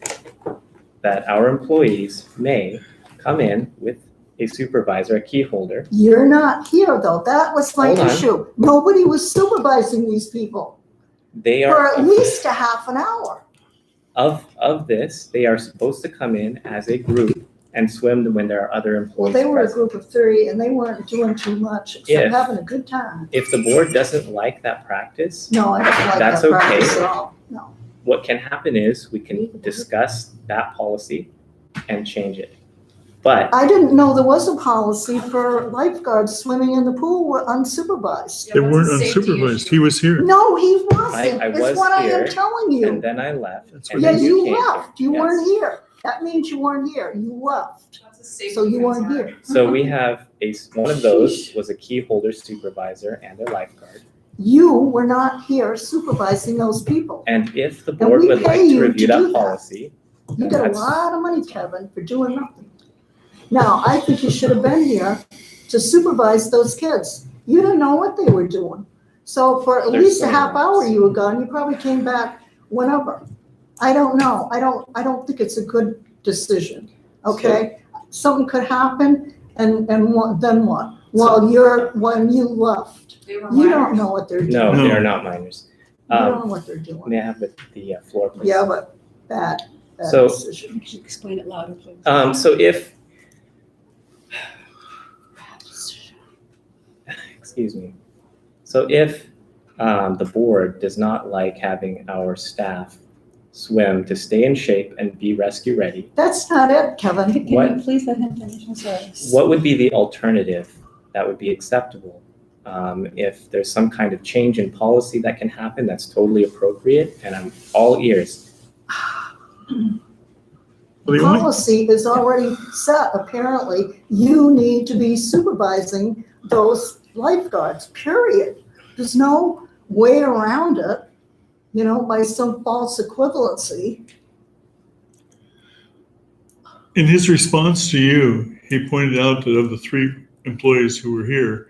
that our employees may come in with a supervisor, a key holder. You're not here, though. That was my Hold on. issue. Nobody was supervising these people They for are, at least a half an hour. of this, they are supposed to come in as a group and swim when there are other Well, employees they were a present. group of 3, and they weren't doing too much If- except having a good time. If the board doesn't like that practice, No, I don't like That's that okay. practice at all. No. what can happen is we can discuss that policy and change it. But I didn't know there was a policy for lifeguards swimming in the pool were unsupervised. They weren't unsupervised. He was here. No, he wasn't. I was It's what I here, am telling and you. then I left. That's and what Yeah, then you came here. left. You Yes. weren't here. That means you weren't here. You left. That's a safety So you weren't concern. here. So we have one of those was a key holder supervisor and a lifeguard. You were not here supervising those people. And if the And board we would pay like to you review to do that that. policy, You get a That's- lot of money, Kevin, for doing nothing. Now, I think you should have been here to supervise those kids. You didn't know what they were doing. So for at There's least a so half many hour ways. you were gone, you probably came back whenever. I don't know. I don't think it's a good decision, okay? Something could happen and then what? When you left. They were You minors. don't know what they're doing. no, No. they are not minors. You don't know what they're doing. May I have the floor, please? Yeah, but bad So- decision. Could you explain it louder, please? So if, excuse me. So if the board does not like having our staff swim to stay in shape and be rescue ready, That's not it, Kevin. Can you What- please let him finish? I'm sorry. what would be the alternative that would be acceptable? If there's some kind of change in policy that can happen, that's totally appropriate, and I'm all ears. Well, the only- Policy is already set, apparently. You need to be supervising those lifeguards, period. There's no way around it, by some false equivalency. In his response to you, he pointed out that of the 3 employees who were here,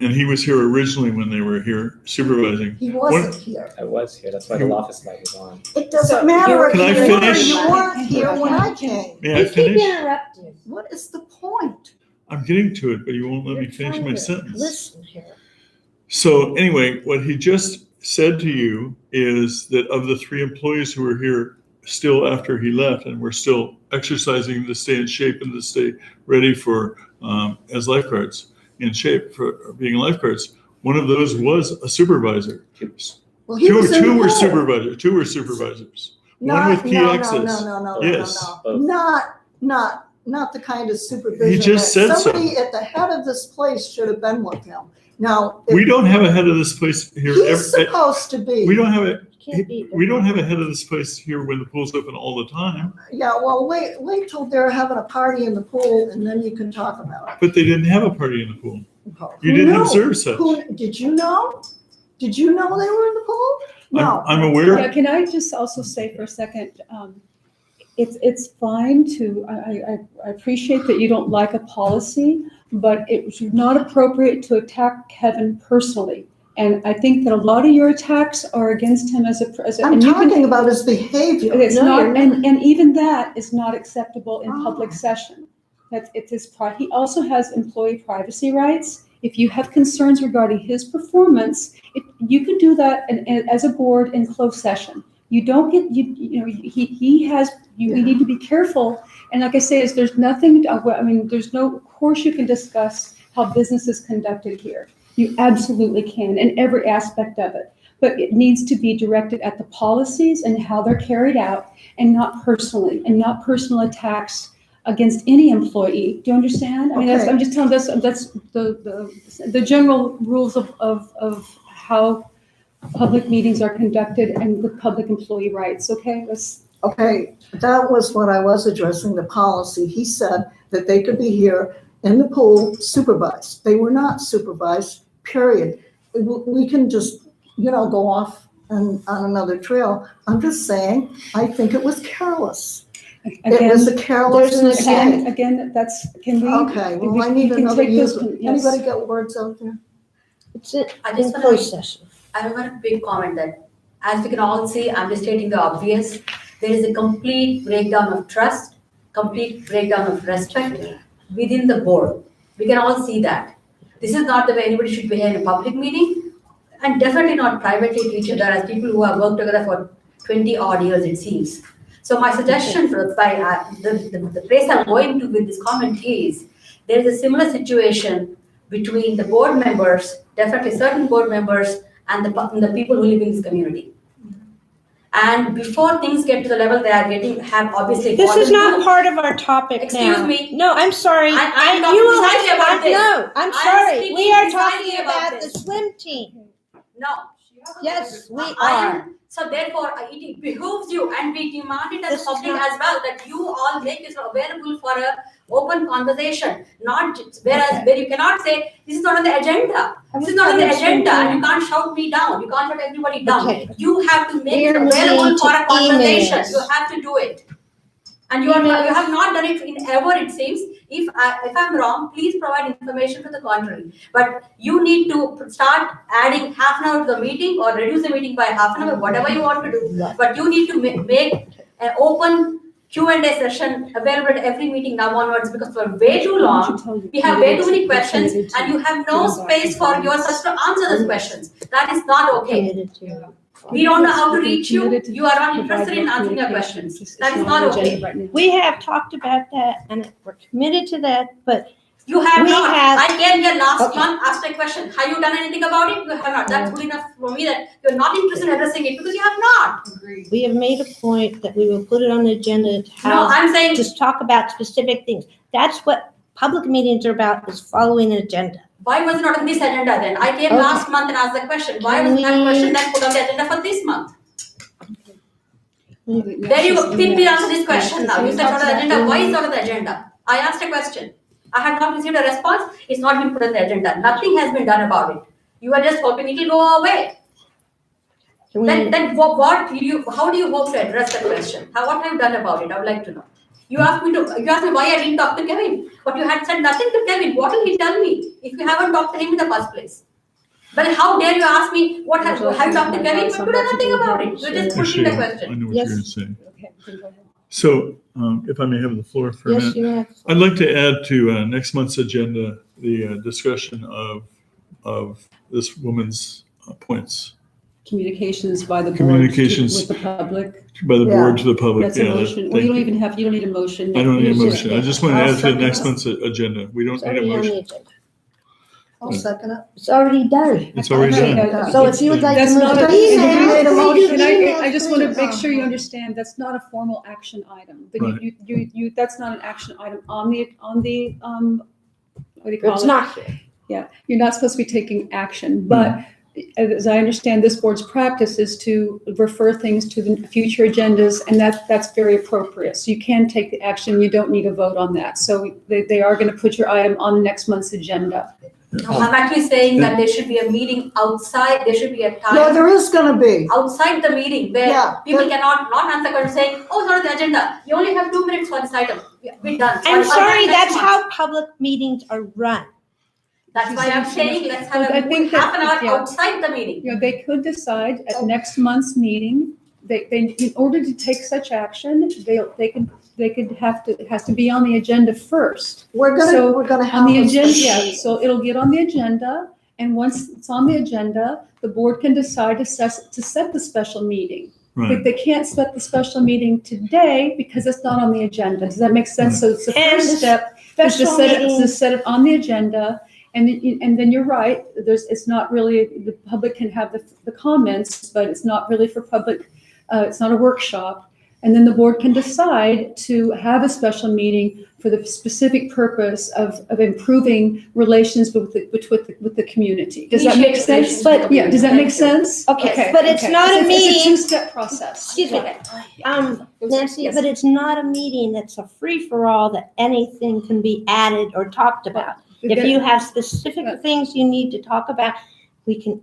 and he was here originally when they were here supervising. He wasn't here. I was here, that's why the office light was on. It doesn't matter if Can I you were, finish? you weren't here when I came. May I You keep finish? interrupting. What is the point? I'm getting to it, but you won't let me You're finish trying my to sentence. Listen here. So anyway, what he just said to you is that of the 3 employees who were here still after he left and were still exercising to stay in shape and to stay ready for, as lifeguards, in shape for being lifeguards, one of those was a supervisor. Well, he Two was in the were pool. supervisors. 2 were supervisors. One with key access. No, Yes. Not the kind of supervision. He just that said so. Somebody at the head of this place should have been with him. Now. if- We don't have a head of this place here. He's supposed to be. We don't have a, Can't be. we don't have a head of this place here when the pool's open all the time, Yeah, well, wait till they're having a party in the pool and then you can talk about but they didn't have a party in the pool. it. You didn't No. observe such. Did you know? Did you know they were in the pool? No. I'm aware. Yeah, can I just also say for a second, it's fine to, I appreciate that you don't like a policy, but it's not appropriate to attack Kevin personally. And I think that a lot of your attacks are against him as a. I'm and you can- talking about his behavior. It's No, not, you're and even that is not acceptable in Oh. public session. It's his, he also has employee privacy rights. If you have concerns regarding his performance, you can do that as a board in closed session. You don't get, he has, we need to be careful. And like I say, there's nothing, there's no course you can discuss how business is conducted here. You absolutely can in every aspect of it. But it needs to be directed at the policies and how they're carried out and not personally, and not personal attacks against any employee. Do you understand? I mean, Okay. I'm just telling that's the general rules of how public meetings are conducted and with public employee rights, okay? Okay, that was what I was addressing, the policy. He said that they could be here in the pool supervised. They were not supervised, period. We can just, go off on another trail. I'm just saying, I think it was careless. It was a careless mistake. Again, can we? Okay, well, I need we can another take this user. one, yes. Anybody got words out there? It's in I just in wanna closed session. I want a big comment that, as we can all see, I'm just stating the obvious. There is a complete breakdown of trust, complete breakdown of respect within the board. We can all see that. This is not the way anybody should behave in a public meeting, and definitely not privately to each other as people who have worked together for 20 odd years, it seems. So my suggestion for the place I'm going to with this comment is, there is a similar situation between the board members, definitely certain board members, and the people who live in this community. And before things get to the level they are getting, have obviously. This is gotten not part of our topic now. Excuse me. No, I'm sorry. I'm You will talking precisely about this. No, I'm I'm sorry. speaking We are precisely talking about about the this. swim team. No. Yes, we I are. am, so therefore, it behooves you, and we demand it as This is public not- as well, that you all make this available for a open conversation, whereas where you cannot say, this is not on the agenda. This is not on the agenda, and you can't shout me down, you can't shout everybody down. Okay. You have to make We it are available moving for a to conversation, emails. you have to do it. And you have not done it in ever, it seems. If I'm wrong, please provide information to the contrary. But you need to start adding half an hour to the meeting or reduce the meeting by half an hour, whatever you want to do. But you need to make an open Q&A session available at every meeting now onwards because for way too long, we have way too many questions and you have no space for yourselves to answer those questions. That is not okay. Committed to. We don't know how to reach you. You are not interested in answering our questions. That is not okay. We have talked about that and we're committed to that, but You have We not. have- I came here last Okay. month, asked a question. Have you done anything about it? You have not. That's good enough for me that you're not interested in addressing it because you have not. we have made a point that we will put it on the agenda to No, have, I'm saying, just talk about specific things. That's what public meetings are about, is following an agenda. why was it not on this agenda then? I came Okay. last month and asked the question. Why Can was that we- question then put on the agenda for this month? Then Then you quickly answer this question now. You said it's not on the agenda. Why is it not on the agenda? I asked a question. I have not received a response. It's not been put on the agenda. Nothing has been done about it. You are just hoping it will go away. Can we- Then how do you hope to address the question? What have you done about it? I would like to know. You asked me why I didn't talk to Kevin, but you had said nothing to Kevin. What will he tell me if you haven't talked to him in the first place? But how dare you ask me have you talked to Kevin, but you done nothing about it. You're just pushing the Actually, I question. know what Yes. you're going to say. Okay, then go ahead. So if I may have the floor for a Yes, minute. you have. I'd like to add to next month's agenda, the discussion of this woman's points Communications by the board Communications. with the public. by the board to the public. That's a Yeah, motion. Well, thank you don't you. even have, you don't need a motion. I don't need a You motion. I just want to I'll add to the second next that. month's agenda. We don't It's need a already on the motion. agenda. I'll second it. It's already done. It's already Okay, done. So if you would like to That's move not to a- email, made a motion. And I just want to Please. make sure you understand, that's not a formal action item. But Right. that's not an action item on the, what do you call it? it's not here. Yeah, you're not supposed to be taking action, but as I understand, this board's practice is to refer things to the future agendas, and that's very appropriate. So you can take the action, you don't need a vote on that. So they are going to put your item on next month's agenda. No, I'm actually saying that there should be a meeting outside, there should be a Yeah, time there is gonna be. outside the meeting Yeah, where people but- cannot not answer questions saying, oh, it's not on the agenda. You only have 2 minutes for this item. We're done. I'm I'll sorry, next that's month. how public meetings are run. That's why I'm saying let's have I think that- half an hour yeah. outside the meeting. You know, they could decide at next month's meeting, they, in order to take such action, it has to be on the agenda first. We're So, gonna have. On the a agenda, special- yeah, so it'll get on the agenda, and once it's on the agenda, the board can decide to set the special meeting. But Right. they can't set the special meeting today because it's not on the agenda. Does that make sense? So it's the And first the step is to Special set it, meetings, to set it on the agenda. And then you're right, it's not really, the public can have the comments, but it's not really for public, it's not a workshop. And then the board can decide to have a special meeting for the specific purpose of improving relations with the community. Does that make Initiate sense? relations But, with the yeah, does that make community. sense? Okay, but it's not a It's meeting. a two-step process. Excuse me, Nancy, Yes. but it's not a meeting that's a free-for-all that anything can be added or talked about. If you have specific things you need to talk about, we can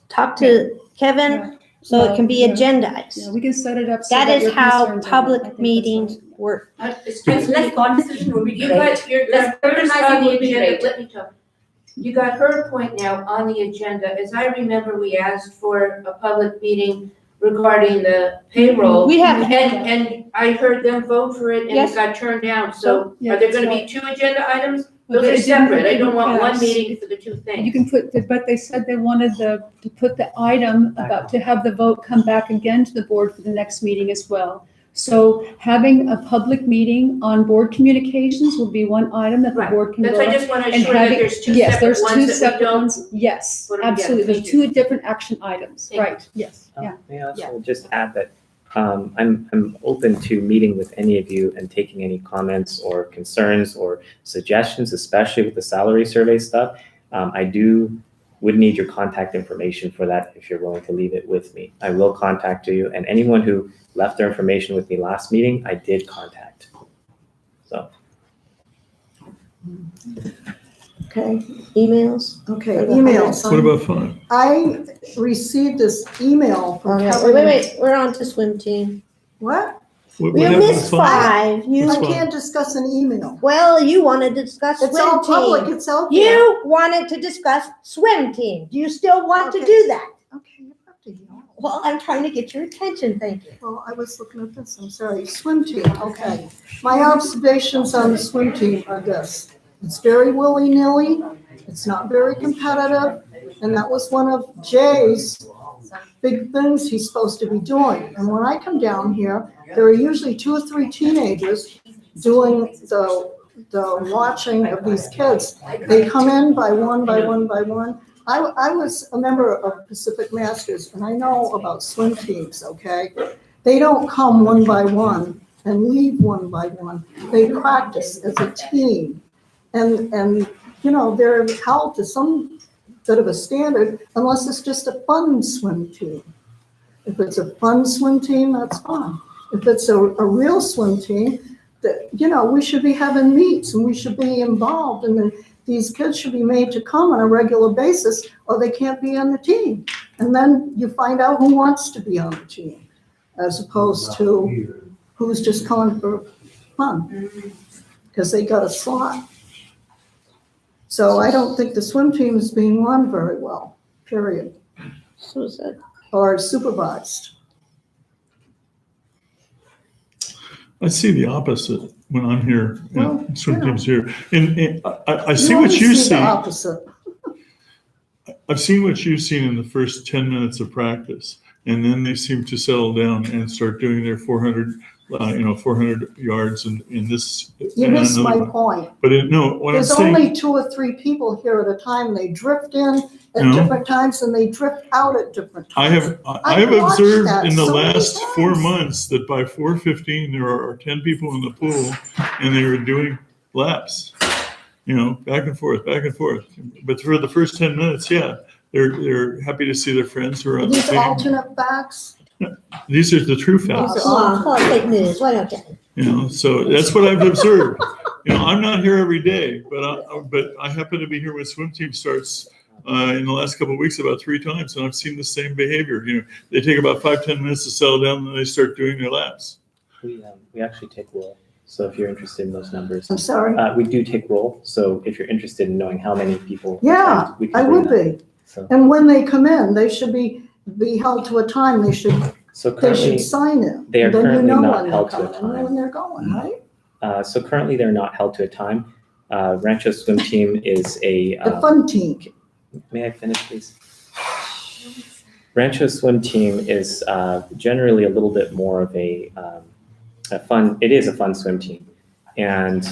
talk to Kevin, so it can be Yeah. agendized. Yeah, we can set it up so That that is your how concerns are- I public think that's meetings right. work. Less conversation would be You great. got your, Let's the first organize on the would be agenda, great. let me talk. You got her point now on the agenda. As I remember, we asked for a public meeting regarding the payroll. We have, And I heard them vote for it and Yes. it got turned down. So Yeah, are there gonna that's be two agenda items? Well, Those they are didn't- separate. I don't want one Yes. meeting for the two You things. can but they said they wanted to put the item about, to have the vote come back again to the board for the next meeting as well. So having a public meeting on board communications will be one item that the Right. board can That's, go. I just wanna and ensure that having- there's two Yes, separate there's two ones that we separate don't. ones. Yes, put 'em together. absolutely. There's Thank you. two different action items. Thank you. Right, yes, yeah. May I also just add that I'm open to meeting with any of you and taking any comments or concerns or suggestions, especially with the salary survey stuff. Would need your contact information for that if you're willing to leave it with me. I will contact you, and anyone who left their information with me last meeting, I did contact. So. okay, emails? Okay, emails. What about 5? I received this email from Okay, Kevin. wait, we're on to swim team. What? What We happened to missed 5. I That's fine. can't discuss an email. Well, you wanted to discuss It's all swim public, team. it's out there. You wanted to discuss swim team. Do you still want to Okay. do that? Okay, you have to yell. Well, I'm trying to get your attention, thank you. Well, I was looking at this, I'm sorry, swim team, okay. My observations on the swim team are this. It's very willy-nilly, it's not very competitive, and that was one of Jay's big things he's supposed to be doing. And when I come down here, there are usually 2 or 3 teenagers doing the watching of these kids. They come in by one, by one, by one. I was a member of Pacific Masters, and I know about swim teams, okay? They don't come one by one and leave one by one. They practice as a team. And you know, they're held to some bit of a standard unless it's just a fun swim team. If it's a fun swim team, that's fine. If it's a real swim team, that, you know, we should be having meets and we should be involved, and then these kids should be made to come on a regular basis or they can't be on the team. And then you find out who wants to be on the team as opposed to who's just calling for fun because they got a slot. So I don't think the swim team is being run very well, period. So is that. Or supervised. I see the opposite when I'm here, Well, and swim you know. team's here. And I see what always you see the see. opposite. I've seen what you've seen in the first 10 minutes of practice, and then they seem to settle down and start doing their 400 yards in this. You and missed my another- point. But no, what I'm There's saying, only 2 or 3 people here at a time. They drift in at No. different times and they drift out at different I times. have I've watched observed that in the so many last 4 times. months that by 4:15 there are 10 people in the pool, and they are doing laps, back and forth, back and forth. But for the first 10 minutes, yeah, they're happy to see their friends who are Are on the these team. alternate facts? These are the true Well, facts. come on, call it fake news, why don't you? So that's what I've observed. I'm not here every day, but I happen to be here when swim team starts in the last couple of weeks about 3 times, and I've seen the same behavior. They take about 5-10 minutes to settle down, and then they start doing their laps. We actually take roll. So if you're interested in those numbers, I'm sorry. we do take roll. So if you're interested in knowing how many people, Yeah, attend, we can I bring would that. be. So, And when they come in, they should be held to a time. They should currently, sign in. they are Then you currently know not when held they're to a coming and time. when they're going, right? so currently they're not held to a time. Rancho swim team is a. The fun team. May I finish, please? Rancho swim team is generally a little bit more of a fun. It is a fun swim team, and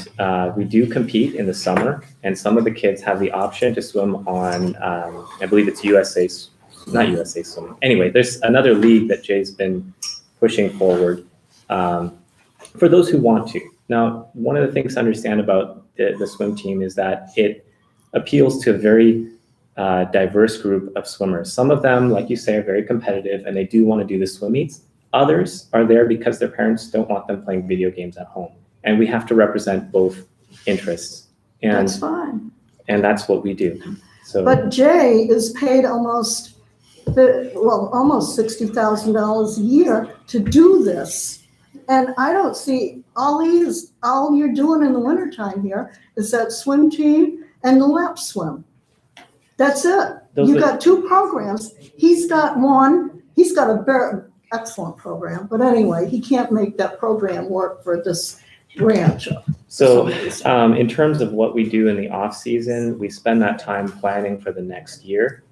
we do compete in the summer. And some of the kids have the option to swim on. I believe it's not USA Swim. Anyway, there's another league that Jay's been pushing forward for those who want to. Now, one of the things to understand about the swim team is that it appeals to a very diverse group of swimmers. Some of them, like you say, are very competitive and they do want to do the swim meets. Others are there because their parents don't want them playing video games at home. And we have to represent both interests. And That's fine. And that's what we do. So, But Jay is paid almost $60,000 a year to do this. And I don't see, all you're doing in the wintertime here is that swim team and the lap swim. That's it. You got 2 programs. He's got one. He's got a very excellent program. But anyway, he can't make that program work for this ranch. So in terms of what we do in the off season, we spend that time planning for the next year.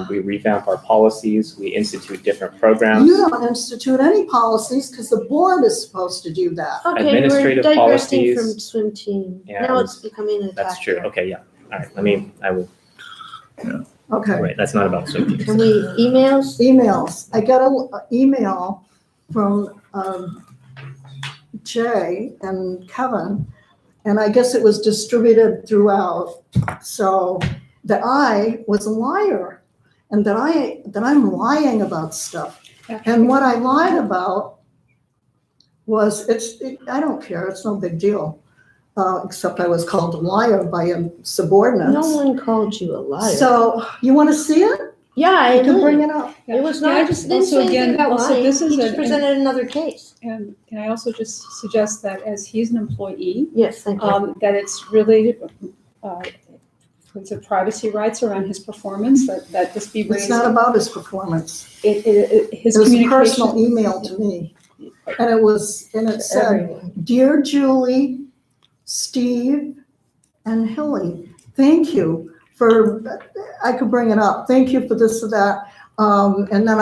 We revamp our policies. We institute different programs. You don't institute any policies because the board is supposed to do that. Okay, we're Administrative digressing policies. from swim team. And Now it's becoming an That's attack true. here. Okay, yeah. All right. I will. Okay. Right. That's not about swim teams. Can we, emails? Emails. I got an email from Jay and Kevin, and I guess it was distributed throughout. So that I was a liar, and that I'm lying about stuff. And what I lied about was I don't care. It's no big deal. Except I was called a liar by a subordinate. No one called you a liar. So you want to see it? Yeah, I You can did. bring it up. It was Can I not, just didn't also say anything again, about also lying. this is He just an- presented another case. And can I also just suggest that as he's an employee, Yes, thank you. that it's really puts a privacy rights around his performance, that this be It's raised. not about his performance. His It was a communication. personal email to me. And it said, "Dear Julie, Steve, and Hilly, thank you for," I could bring it up, "thank you for this or that." And then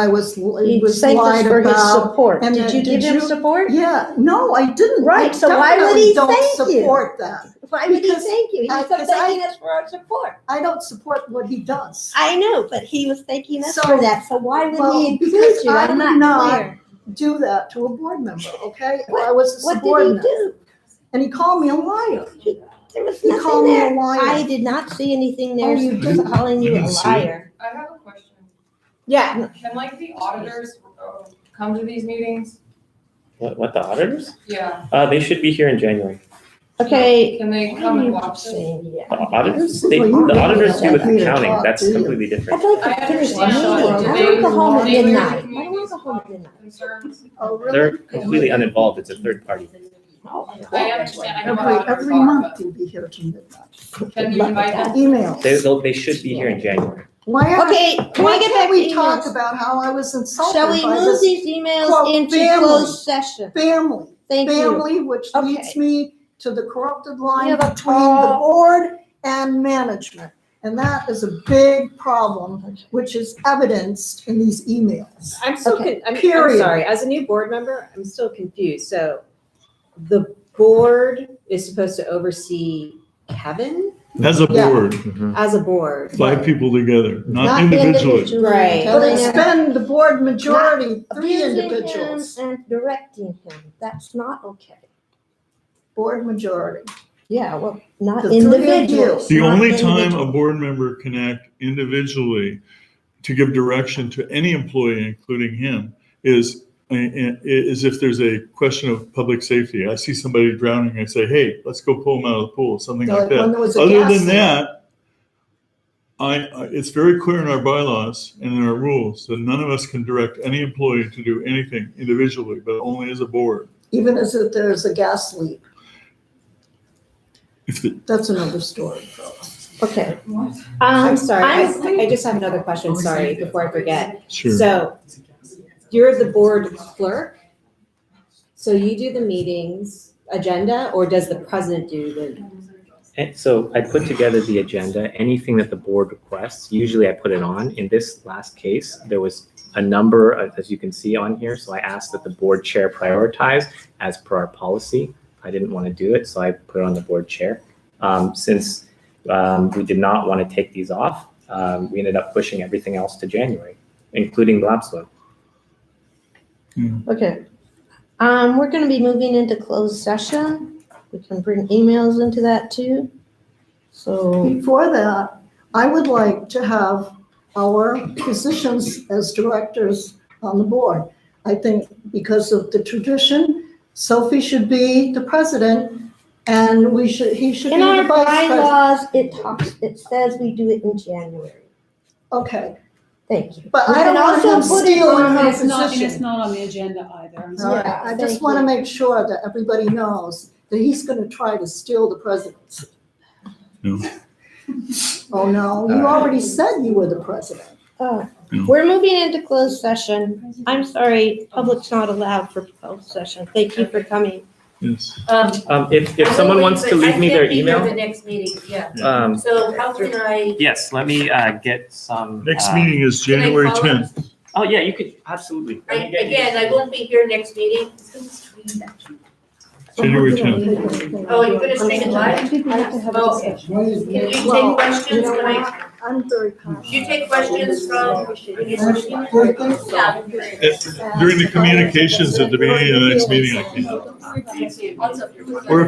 He thanked us lied for his about. support. and Did then you give him you- support? Yeah, no, I didn't. Right, I so why would definitely he don't thank you? support that. Why would he Because thank you? He was because thanking us for our support. I don't support what he does. I know, but he was thanking us So- for that, so why would Well, he include because you? I I'm would not clear. Do that to a board member, okay? If I was a What did he subordinate. do? And he called me a liar. There was He nothing called me a there. liar. I did not see anything there Oh, you just calling you a didn't see it? liar. I have a question. Yeah, Can like the auditors come to these meetings? What, the auditors? Yeah. They should be here in January. Okay. Can they What come are and you watch this? saying? Yeah. The auditors? Well, you The auditors do with really don't accounting, talk, that's do you? completely I'd different. like I to finish the understand, meeting. but do I they- don't go home at do they midnight. raise I don't want to communities go home at midnight. Concerns? Oh, really? They're completely uninvolved, it's a third party. I understand, I know how auditors Every are, month but you'll be here to midnight. can you invite them? Emails. They should be here in January. Why aren't- Okay, can we Why get back can't to we talk emails? about how I was insulted Shall we by move this these emails quote, into family. closed session? family? Thank you. Family, which leads Okay. me to the corrupted line have a between the call. board and management. And that is a big problem, which is evidenced in these emails. I'm still, Okay, I'm period. sorry, as a new board member, I'm still confused. So the board is supposed to oversee Kevin As a Yeah. board, as a board. 5 people together, not individually. Right. But Telling it's him, been the board majority, 3 abusing him individuals, and directing him. That's not okay. board majority. Yeah, well, not The three of you. individuals. The not only time a individuals. board member can act individually to give direction to any employee, including him, is if there's a question of public safety. I see somebody drowning, I say, hey, let's go pull them out of the pool, something like When that. there was a Other gas than leak. that, it's very clear in our bylaws and in our rules that none of us can direct any employee to do anything individually, but only as a board. Even as if there's a gas leak. If the, That's another story. Okay. I'm sorry, I'm- I just have another question, sorry, before I forget. sure. So you're the board clerk? So you do the meetings agenda, or does the president do the? And so I put together the agenda, anything that the board requests, usually I put it on. In this last case, there was a number, as you can see on here, so I asked that the board chair prioritize as per our policy. I didn't want to do it, so I put it on the board chair. Since we did not want to take these off, we ended up pushing everything else to January, including the lab swim. Okay. We're gonna be moving into closed session. We can bring emails into that too. So, Before that, I would like to have our positions as directors on the board. I think because of the tradition, Sophie should be the president and he should be in our the vice president. bylaws, it says we do it in January. Okay, Thank you. but We I don't can want also him put it stealing on- her And it's position. not on the agenda either. I'm All sorry. right, I Thank just want to you. make sure that everybody knows that he's going to try to steal the presidency. No. Oh, no, you already said you were the president. Oh, No. we're moving into closed session. I'm sorry, public's not allowed for closed session. Thank you for coming. Yes. If someone wants to leave me their I can't be email, here the next meeting, yeah. um, So how can I? yes, let me get some. Next meeting is January call 10th. Oh, yeah, you could, absolutely. Let me get you- Again, I won't be here next meeting. January 10th. Oh, you're gonna say it live? Oh, can you take questions? Can I, I'm very passionate. do you take questions from? Yeah. During the communications at the beginning of the next meeting, I can. Or